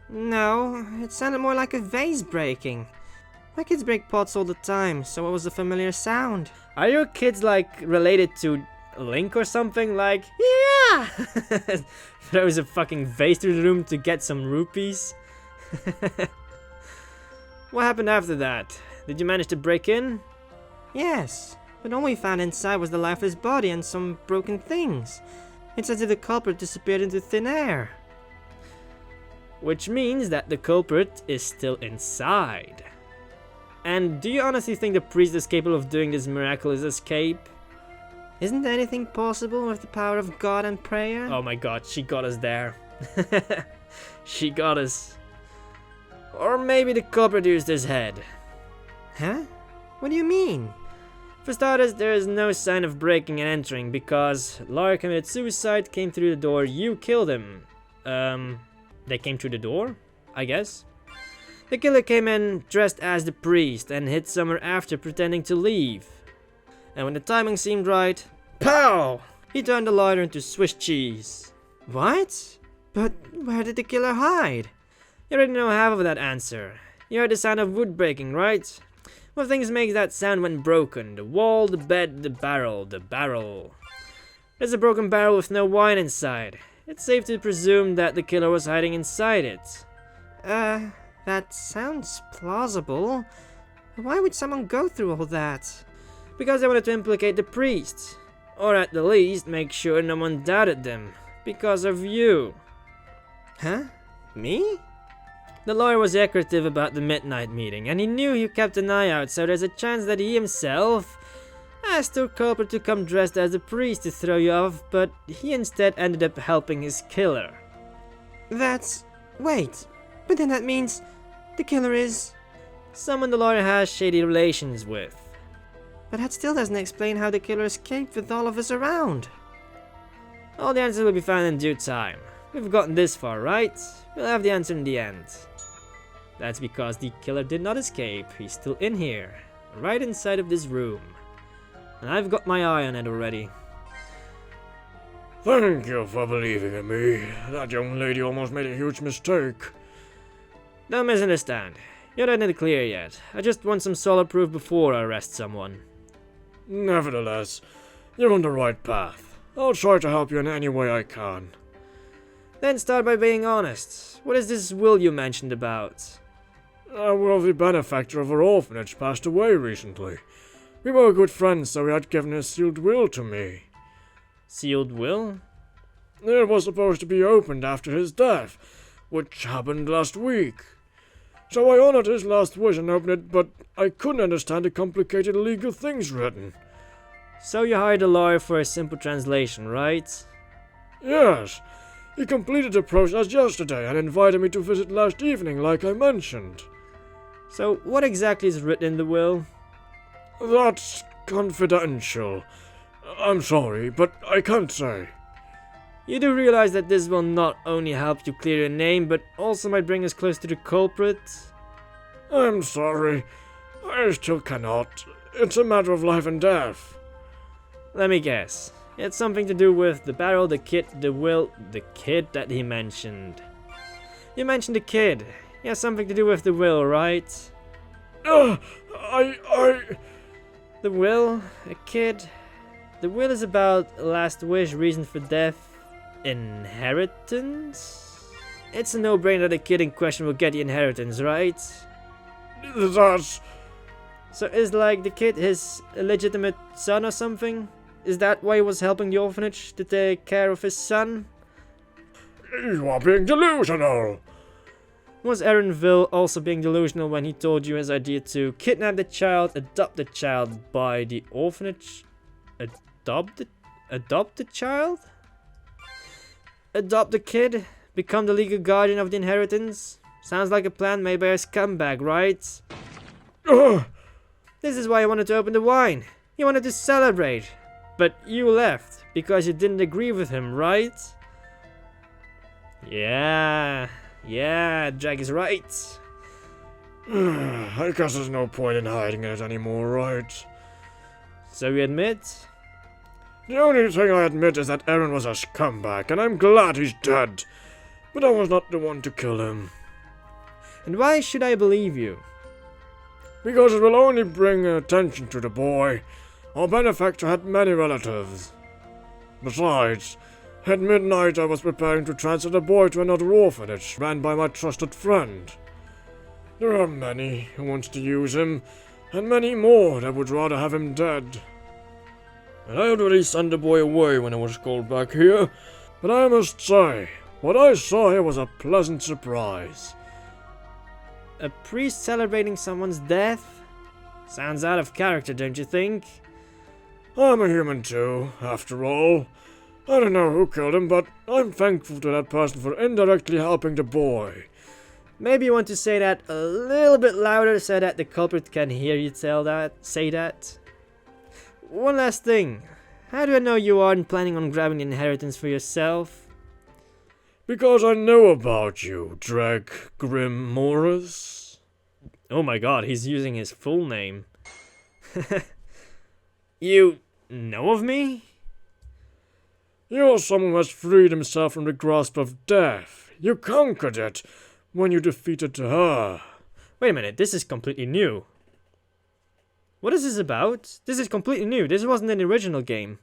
No, it sounded more like a vase breaking. My kids break pots all the time, so it was a familiar sound. Are your kids like related to Link or something? Like, yeah! Throws a fucking vase through the room to get some rupees? What happened after that? Did you manage to break in? Yes, but all we found inside was the lifeless body and some broken things. It's as if the culprit disappeared into thin air. Which means that the culprit is still inside. And do you honestly think the priest is capable of doing this miraculous escape? Isn't anything possible with the power of God and prayer? Oh my god, she got us there. She got us. Or maybe the culprit used his head. Huh? What do you mean? For starters, there is no sign of breaking and entering because Lara committed suicide, came through the door, you killed him. They came through the door? I guess. The killer came in dressed as the priest and hit somewhere after pretending to leave. And when the timing seemed right, POW! He turned the lighter into Swiss cheese. What? But where did the killer hide? You already know half of that answer. You heard the sound of wood breaking, right? What things make that sound when broken? The wall, the bed, the barrel, There's a broken barrel with no wine inside. It's safe to presume that the killer was hiding inside it. That sounds plausible. Why would someone go through all that? Because they wanted to implicate the priest. Or at the least, make sure no one doubted them. Because of you. Huh? Me? The lawyer was secretive about the midnight meeting, and he knew you kept an eye out, so there's a chance that he himself asked your culprit to come dressed as a priest to throw you off, but he instead ended up helping his killer. Wait, but then that means the killer is... Someone the lawyer has shady relations with. But that still doesn't explain how the killer escaped with all of us around. All the answers will be found in due time. We've gotten this far, right? We'll have the answer in the end. That's because the killer did not escape. He's still in here, right inside of this room. And I've got my eye on it already. Thank you for believing in me. That young lady almost made a huge mistake. Don't misunderstand. You're not in the clear yet. I just want some solid proof before I arrest someone. Nevertheless, you're on the right path. I'll try to help you in any way I can. Then start by being honest. What is this will you mentioned about? A wealthy benefactor of our orphanage passed away recently. We were good friends, so he had given a sealed will to me. Sealed will? It was supposed to be opened after his death, which happened last week. So I honored his last wish and opened it, but I couldn't understand the complicated legal things written. So you hired a lawyer for a simple translation, right? Yes. He completed the process yesterday and invited me to visit last evening, like I mentioned. So what exactly is written in the will? That's confidential. I'm sorry, but I can't say. You do realize that this will not only help you clear your name, but also might bring us close to the culprit? I'm sorry. I still cannot. It's a matter of life and death. Let me guess. It's something to do with the barrel, the kid, the will, the kid that he mentioned. You mentioned the kid. He has something to do with the will, right? I... The will? A kid? The will is about last wish, reason for death, inheritance? It's a no-brainer that the kid in question will get the inheritance, right? That's... So is like the kid his illegitimate son or something? Is that why he was helping the orphanage to take care of his son? You are being delusional! Was Aaronville also being delusional when he told you his idea to kidnap the child, adopt the child by the orphanage? Adopt the child? Adopt the kid? Become the legal guardian of the inheritance? Sounds like a plan made by a scumbag, right? This is why I wanted to open the wine. He wanted to celebrate. But you left because you didn't agree with him, right? Yeah, Dregg is right. I guess there's no point in hiding it anymore, right? So you admit? The only thing I admit is that Aaron was a scumbag, and I'm glad he's dead. But I was not the one to kill him. And why should I believe you? Because it will only bring attention to the boy. Our benefactor had many relatives. Besides, at midnight I was preparing to transfer the boy to another orphanage ran by my trusted friend. There are many who want to use him, and many more that would rather have him dead. And I already sent the boy away when I was called back here, but I must say, what I saw here was a pleasant surprise. A priest celebrating someone's death? Sounds out of character, don't you think? I'm a human too, after all. I don't know who killed him, but I'm thankful to that person for indirectly helping the boy. Maybe you want to say that a little bit louder so that the culprit can hear you say that. One last thing. How do I know you aren't planning on grabbing the inheritance for yourself? Because I know about you, Dregg Moriss. Oh my god, he's using his full name. You know of me? You're someone who has freed himself from the grasp of death. You conquered it when you defeated her. Wait a minute, this is completely new. What is this about? This is completely new. This wasn't in the original game.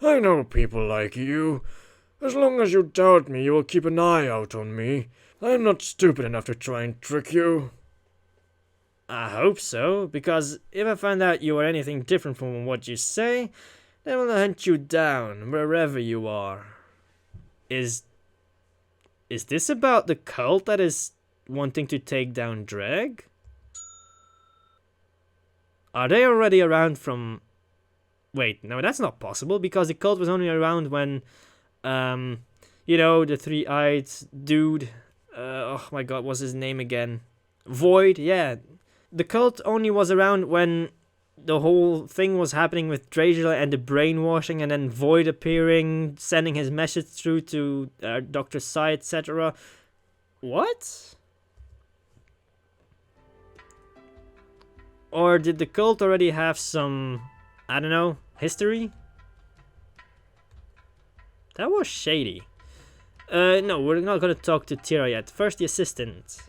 I know people like you. As long as you doubt me, you will keep an eye out on me. I'm not stupid enough to try and trick you. I hope so, because if I find out you are anything different from what you say, then I will hunt you down wherever you are. Is this about the cult that is wanting to take down Dregg? Are they already around from... Wait, no, that's not possible, because the cult was only around when, you know, the three-eyed dude, oh my god, what's his name again? Void, yeah. The cult only was around when the whole thing was happening with Dregg and the brainwashing, and then Void appearing, sending his message through to Dr. Sai, etc. What? Or did the cult already have some, I don't know, history? That was shady. No, we're not gonna talk to Tira yet. First, the assistant.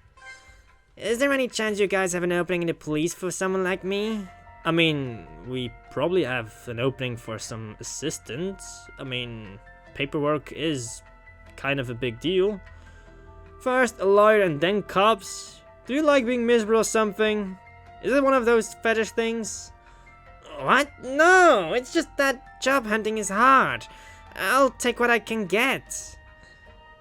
Is there any chance you guys have an opening in the police for someone like me? I mean, we probably have an opening for some assistants. I mean, paperwork is kind of a big deal. First a lawyer and then cops. Do you like being miserable or something? Is it one of those fetish things? What? No, it's just that job hunting is hard. I'll take what I can get.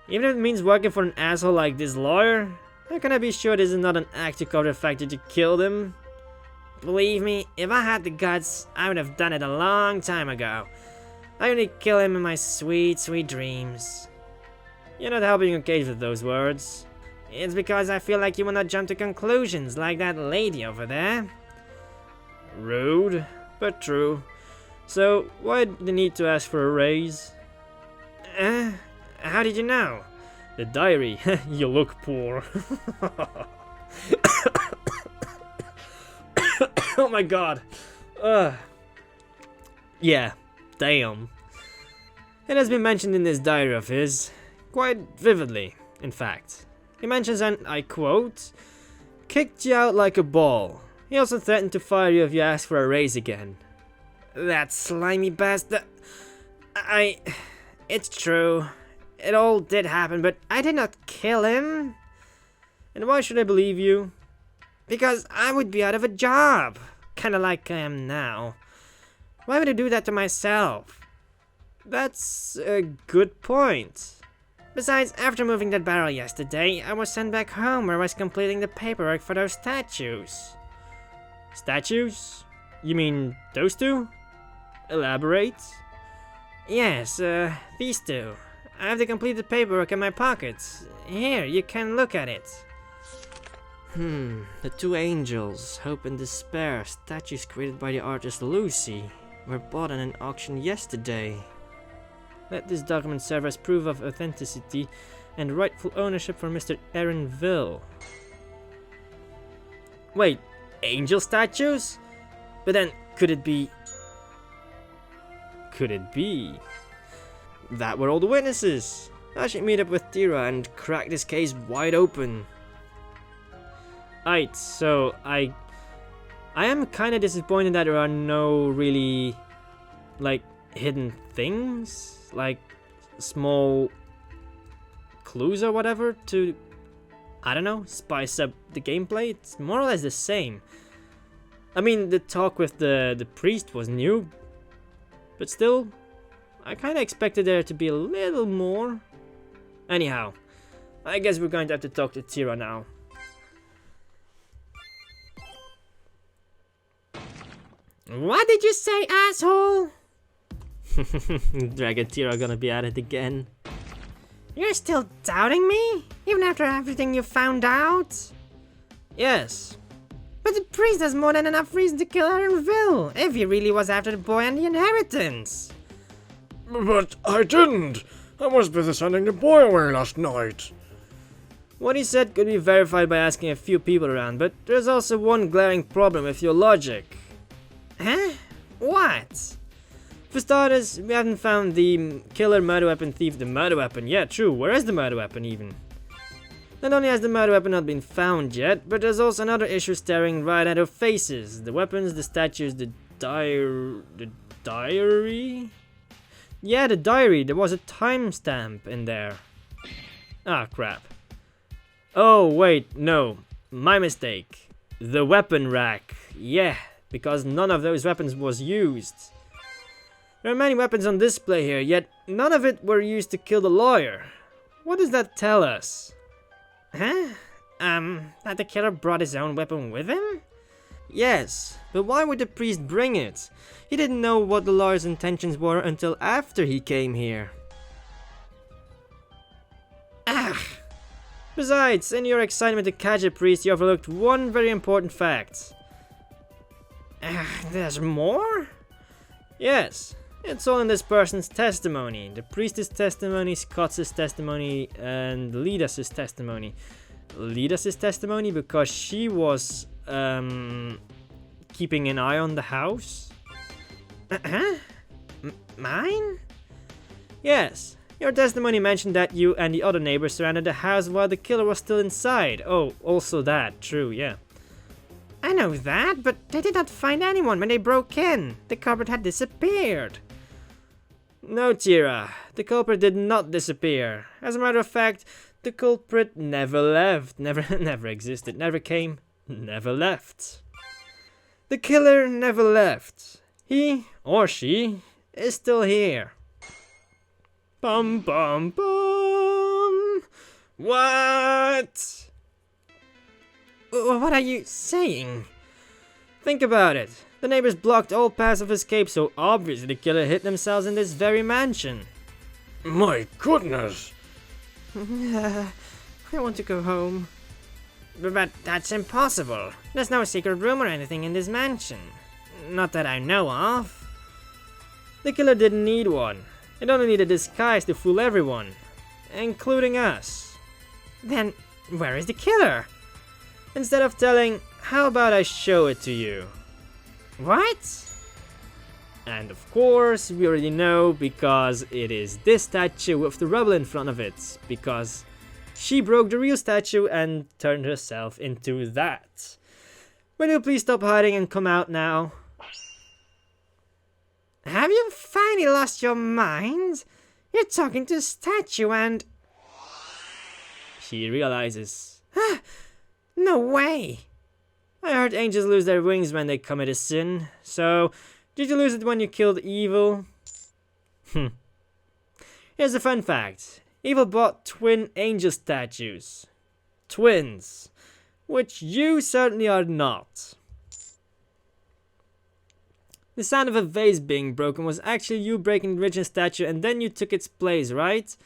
Even if it means working for an asshole like this lawyer, how can I be sure this is not an act to cover the fact that you killed him? Believe me, if I had the guts, I would have done it a long time ago. I only kill him in my sweet, sweet dreams. You're not helping your case with those words. It's because I feel like you will not jump to conclusions like that lady over there. Rude, but true. So, why the need to ask for a raise? How did you know? The diary. You look poor. Oh my god. Yeah, damn. It has been mentioned in this diary of his, quite vividly, in fact. He mentions, and I quote, "Kicked you out like a ball. He also threatened to fire you if you asked for a raise again." That slimy bastard. It's true. It all did happen, but I did not kill him. And why should I believe you? Because I would be out of a job. Kinda like I am now. Why would I do that to myself? That's a good point. Besides, after moving that barrel yesterday, I was sent back home where I was completing the paperwork for those statues. Statues? You mean those two? Elaborate? Yes, these two. I have the completed paperwork in my pockets. Here, you can look at it. The two angels, Hope and Despair, statues created by the artist Lucy, were bought at an auction yesterday. Let this document serve as proof of authenticity and rightful ownership for Mr. Aaron Ville. Wait, angel statues? But then, could it be... that were all the witnesses? I should meet up with Tira and crack this case wide open. Aight, so I am kinda disappointed that there are no really, like, hidden things? Like, small clues or whatever to, I don't know, spice up the gameplay? It's more or less the same. I mean, the talk with the priest was new, but still, I kinda expected there to be a little more. Anyhow, I guess we're going to have to talk to Tira now. What did you say, asshole? Dregg and Tira are gonna be at it again. You're still doubting me? Even after everything you found out? Yes. But the priest has more than enough reason to kill Aaronville, if he really was after the boy and the inheritance. But I didn't. I was busy sending the boy away last night. What he said could be verified by asking a few people around, but there's also one glaring problem with your logic. Huh? What? For starters, we haven't found the killer, murder weapon, thief, the murder weapon. Yeah, true, where is the murder weapon even? Not only has the murder weapon not been found yet, but there's also another issue staring right at our faces. The weapons, the statues, the diary? Yeah, the diary. There was a timestamp in there. Ah, crap. Oh, wait, no. My mistake. The weapon rack. Yeah, because none of those weapons was used. There are many weapons on display here, yet none of it were used to kill the lawyer. What does that tell us? Huh? That the killer brought his own weapon with him? Yes, but why would the priest bring it? He didn't know what the lawyer's intentions were until after he came here. Ugh. Besides, in your excitement to catch a priest, you overlooked one very important fact. There's more? Yes, it's all in this person's testimony. The priest's testimony, Scott's testimony, and Lida's testimony. Lida's testimony because she was keeping an eye on the house. Mine? Yes, your testimony mentioned that you and the other neighbors surrounded the house while the killer was still inside. Oh, also that, true, yeah. I know that, but they did not find anyone when they broke in. The culprit had disappeared. No, Tira, the culprit did not disappear. As a matter of fact, the culprit never left, never existed, never came, never left. The killer never left. He, or she, is still here. Bum bum bum! What? What are you saying? Think about it. The neighbors blocked all paths of escape, so obviously the killer hid themselves in this very mansion. My goodness. I want to go home. But that's impossible. There's no secret room or anything in this mansion. Not that I know of. The killer didn't need one. It only needed a disguise to fool everyone, including us. Then, where is the killer? Instead of telling, how about I show it to you? What? And of course, we already know because it is this statue with the rubble in front of it. Because she broke the real statue and turned herself into that. Will you please stop hiding and come out now? Have you finally lost your mind? You're talking to a statue and... She realizes. No way! I heard angels lose their wings when they commit a sin, so did you lose it when you killed Evil? Here's a fun fact. Evil bought twin angel statues. Twins. Which you certainly are not. The sound of a vase being broken was actually you breaking the original statue and then you took its place, right?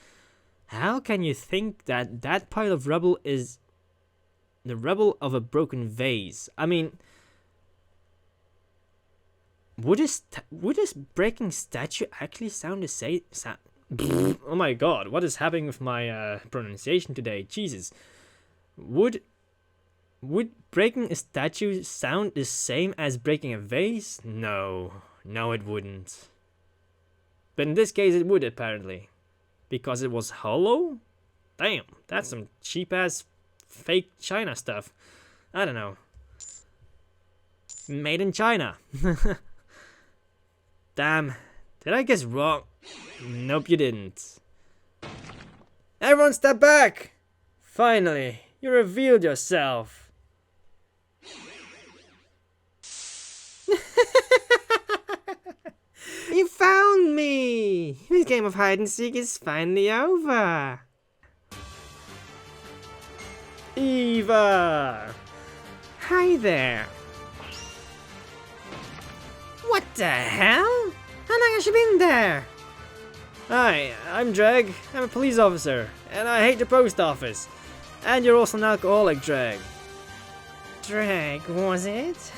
How can you think that that pile of rubble is the rubble of a broken vase? I mean, would this breaking statue actually sound the same? Oh my god, what is happening with my pronunciation today? Jesus. Would breaking a statue sound the same as breaking a vase? No, it wouldn't. But in this case it would apparently. Because it was hollow? Damn, that's some cheap ass fake China stuff. I don't know. Made in China. Damn, did I guess wrong? Nope, you didn't. Everyone step back! Finally, you revealed yourself. You found me! This game of hide and seek is finally over. Eva! Hi there. the hell? How long has she been there? Hi, I'm Dregg. I'm a police officer, and I hate the post office. And you're also an alcoholic, Dregg. Dregg, was it?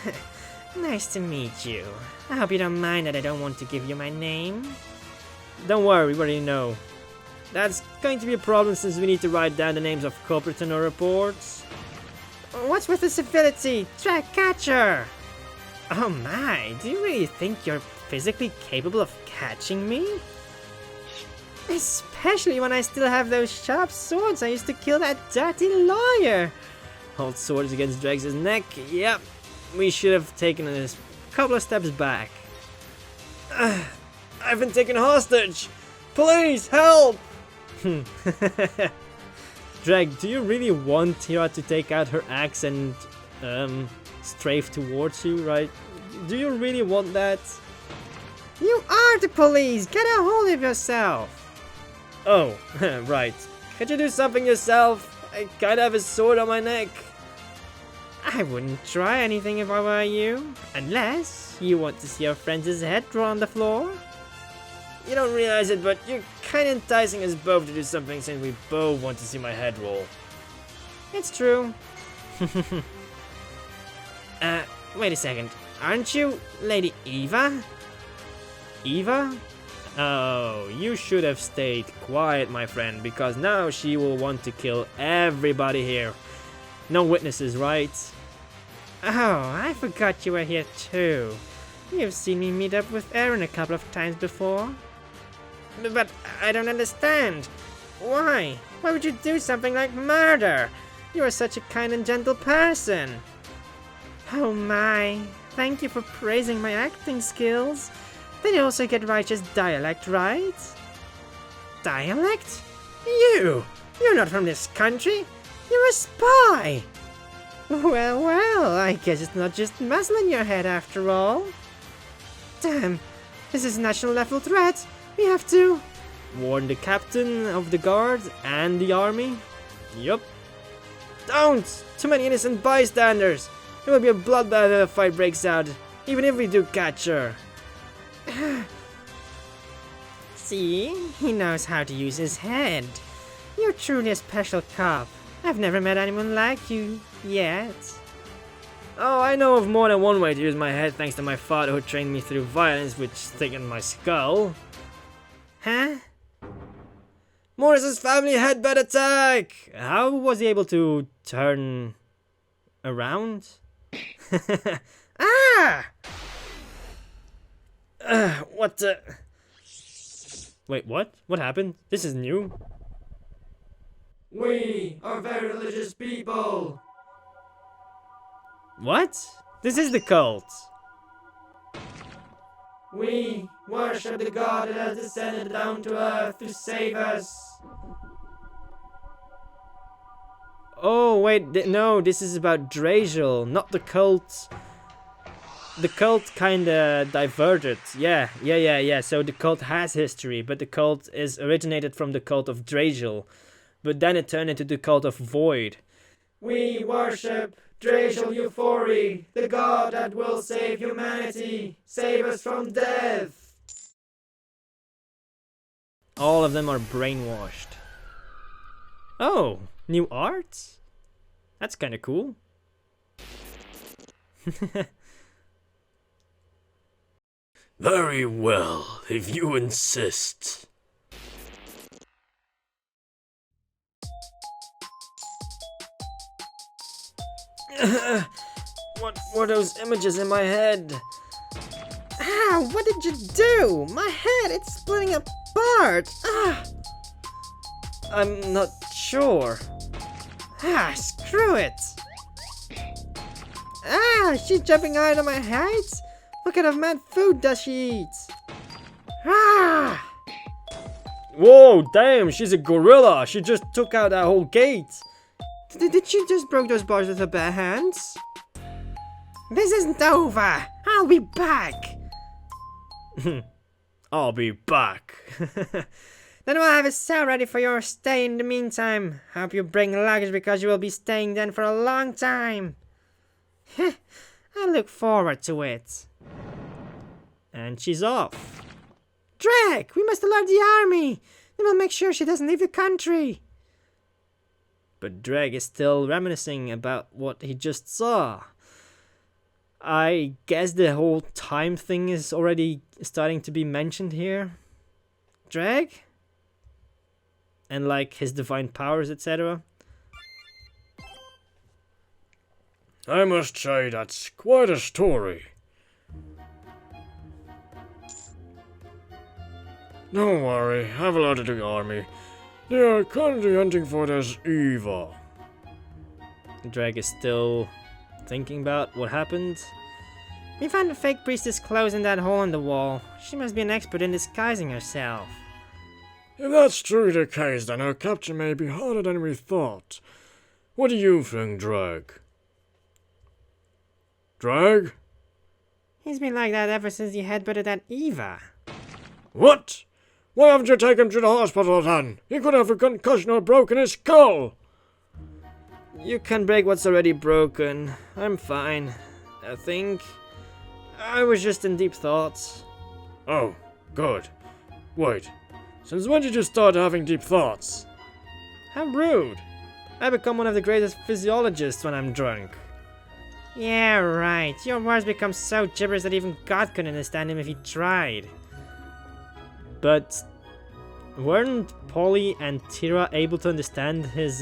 Nice to meet you. I hope you don't mind that I don't want to give you my name. Don't worry, we already know. That's going to be a problem since we need to write down the names of culprits in our reports. What's with the civility? Dregg, catch her! Oh my, do you really think you're physically capable of catching me? Especially when I still have those sharp swords I used to kill that dirty lawyer. Hold swords against Dregg's neck. Yep, we should have taken a couple of steps back. I've been taken hostage! Please, help! Dregg, do you really want Hira to take out her axe and strafe towards you, right? Do you really want that? You are the police! Get a hold of yourself! Oh, right. Could you do something yourself? I kinda have a sword on my neck. I wouldn't try anything if I were you. Unless you want to see your friend's head draw on the floor. You don't realize it, but you're kinda enticing us both to do something since we both want to see my head roll. It's true. Wait a second. Aren't you Lady Eva? Eva? Oh, you should have stayed quiet, my friend, because now she will want to kill everybody here. No witnesses, right? Oh, I forgot you were here too. You've seen me meet up with Aaron a couple of times before. But I don't understand. Why? Why would you do something like murder? You are such a kind and gentle person. Oh my, thank you for praising my acting skills. Then you also get Righteous dialect, right? Dialect? You're not from this country. You're a spy. Well, I guess it's not just muzzle in your head after all. Damn, this is a national level threat. We have to warn the captain of the guard and the army. Yup. Don't! Too many innocent bystanders. There will be a bloodbath if a fight breaks out, even if we do catch her. See, he knows how to use his head. You're truly a special cop. I've never met anyone like you yet. Oh, I know of more than one way to use my head thanks to my father who trained me through violence which thickened my skull. Huh? Morris's family headbutt attack! How was he able to turn around? Ah! What the... Wait, what? What happened? This is new. We are very religious people. What? This is the cult. We worship the God that has descended down to earth to save us. Oh, wait, no, this is about Dregg, not the cult. The cult kinda diverted. Yeah. So the cult has history, but the cult is originated from the cult of Dregg. But then it turned into the cult of Void. We worship Dregg Euphoria, the god that will save humanity, save us from death. All of them are brainwashed. Oh, new art? That's kinda cool. Very well, if you insist. What were those images in my head? Ah, what did you do? My head, it's splitting apart. Ah! I'm not sure. Ah, screw it. Ah, she's jumping out of my heights. What kind of mad food does she eat? Ah! Whoa, damn, she's a gorilla. She just took out that whole gate. Did she just broke those bars with her bare hands? This isn't over. I'll be back. I'll be back. Then we'll have a cell ready for your stay in the meantime. Hope you bring luggage because you will be staying then for a long time. I look forward to it. And she's off. Dregg, we must alert the army. Then we'll make sure she doesn't leave the country. But Dregg is still reminiscing about what he just saw. I guess the whole time thing is already starting to be mentioned here. Dregg? And like his divine powers, etc. I must say that's quite a story. Don't worry, I've alerted the army. They are currently hunting for this Eva. Dregg is still thinking about what happened. We found a fake priestess clothes in that hole in the wall. She must be an expert in disguising herself. If that's truly the case, then her capture may be harder than we thought. What do you think, Dregg? Dregg? He's been like that ever since he headbutted that Eva. What? Why haven't you taken him to the hospital then? He could have a concussion or broken his skull. You can break what's already broken. I'm fine, I think. I was just in deep thoughts. Oh, good. Wait, since when did you start having deep thoughts? How rude. I become one of the greatest physiologists when I'm drunk. Yeah, right. Your words become so gibberish that even God couldn't understand him if he tried. But weren't Polly and Tira able to understand his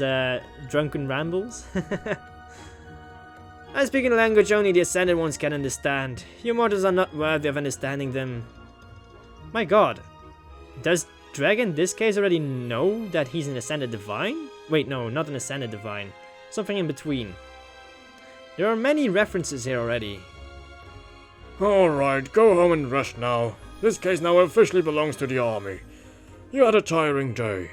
drunken rambles? I speak in a language only the Ascended ones can understand. You mortals are not worthy of understanding them. My god. Does Dregg in this case already know that he's an Ascended Divine? Wait, no, not an Ascended Divine. Something in between. There are many references here already. Alright, go home and rest now. This case now officially belongs to the army. You had a tiring day.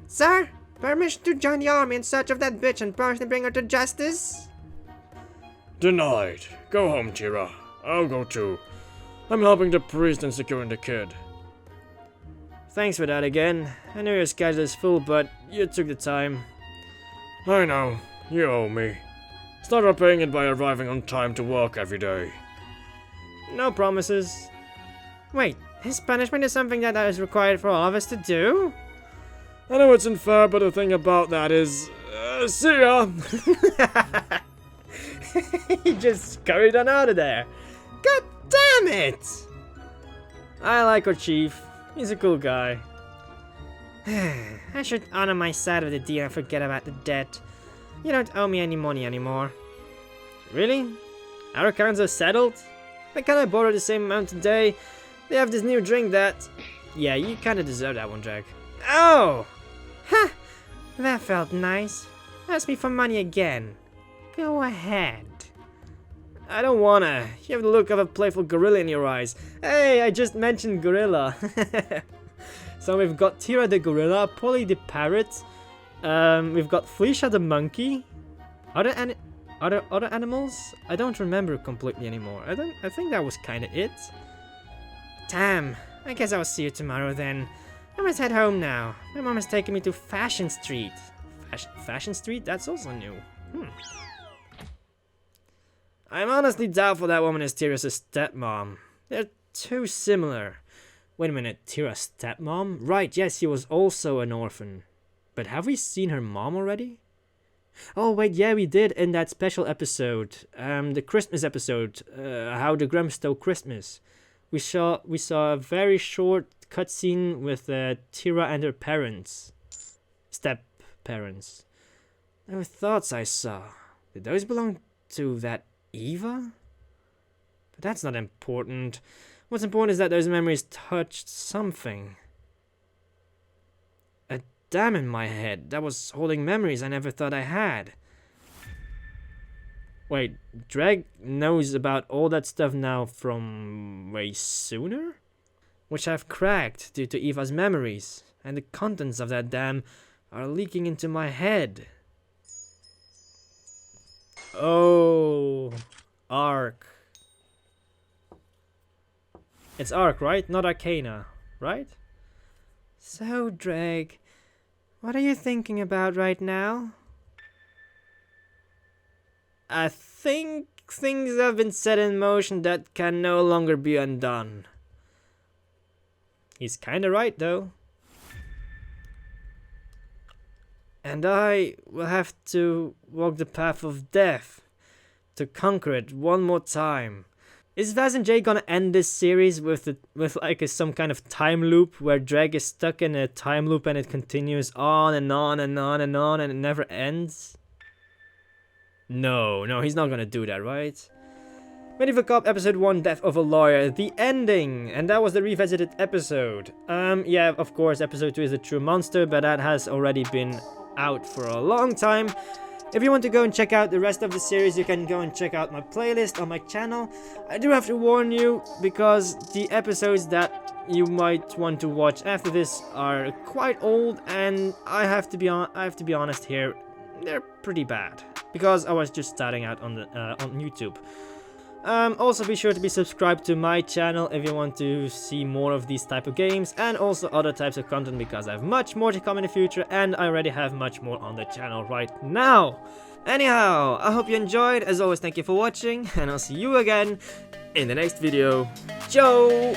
Sir, permission to join the army in search of that bitch and personally bring her to justice? Denied. Go home, Tira. I'll go too. I'm helping the priest in securing the kid. Thanks for that again. I know your schedule is full, but you took the time. I know. You owe me. Start repaying it by arriving on time to work every day. No promises. Wait, his punishment is something that is required for all of us to do? I know it's unfair, but the thing about that is... see ya! He just scurried on out of there. God damn it! I like our chief. He's a cool guy. I should honor my side of the deal and forget about the debt. You don't owe me any money anymore. Really? Our accounts are settled? But can I borrow the same amount today? They have this new drink that... Yeah, you kinda deserve that one, Dregg. Oh! Ha! That felt nice. Ask me for money again. Go ahead. I don't wanna. You have the look of a playful gorilla in your eyes. Hey, I just mentioned gorilla. So we've got Tira the gorilla, Polly the parrot. We've got Felicia the monkey. Other animals? I don't remember completely anymore. I think that was kinda it. Damn. I guess I'll see you tomorrow then. I must head home now. My mom is taking me to Fashion Street. Fashion Street? That's also new. I'm honestly doubtful that woman is Tira's stepmom. They're too similar. Wait a minute, Tira's stepmom? Right, yes, she was also an orphan. But have we seen her mom already? Oh wait, yeah, we did in that special episode. The Christmas episode. How the Grumps stole Christmas. We saw a very short cutscene with Tira and her parents. Step-parents. There were thoughts I saw. Did those belong to that Eva? But that's not important. What's important is that those memories touched something. A dam in my head that was holding memories I never thought I had. Wait, Dregg knows about all that stuff now from way sooner? Which I've cracked due to Eva's memories, and the contents of that dam are leaking into my head. Oh, Arc. It's Arc, right? Not Arcana, right? So, Dregg, what are you thinking about right now? I think things have been set in motion that can no longer be undone. He's kinda right, though. And I will have to walk the path of death to conquer it one more time. Is VasantJ gonna end this series with like some kind of time loop where Dregg is stuck in a time loop and it continues on and on and on and on and it never ends? No, he's not gonna do that, right? Medieval Cop Episode 1, Death of a Lawyer, the ending, and that was the revisited episode. Yeah, of course, Episode 2 is a true monster, but that has already been out for a long time. If you want to go and check out the rest of the series, you can go and check out my playlist on my channel. I do have to warn you, because the episodes that you might want to watch after this are quite old, and I have to be honest here, they're pretty bad, because I was just starting out on YouTube. Also be sure to be subscribed to my channel if you want to see more of these type of games and also other types of content, because I have much more to come in the future and I already have much more on the channel right now. Anyhow, I hope you enjoyed. As always, thank you for watching and I'll see you again in the next video. Ciao!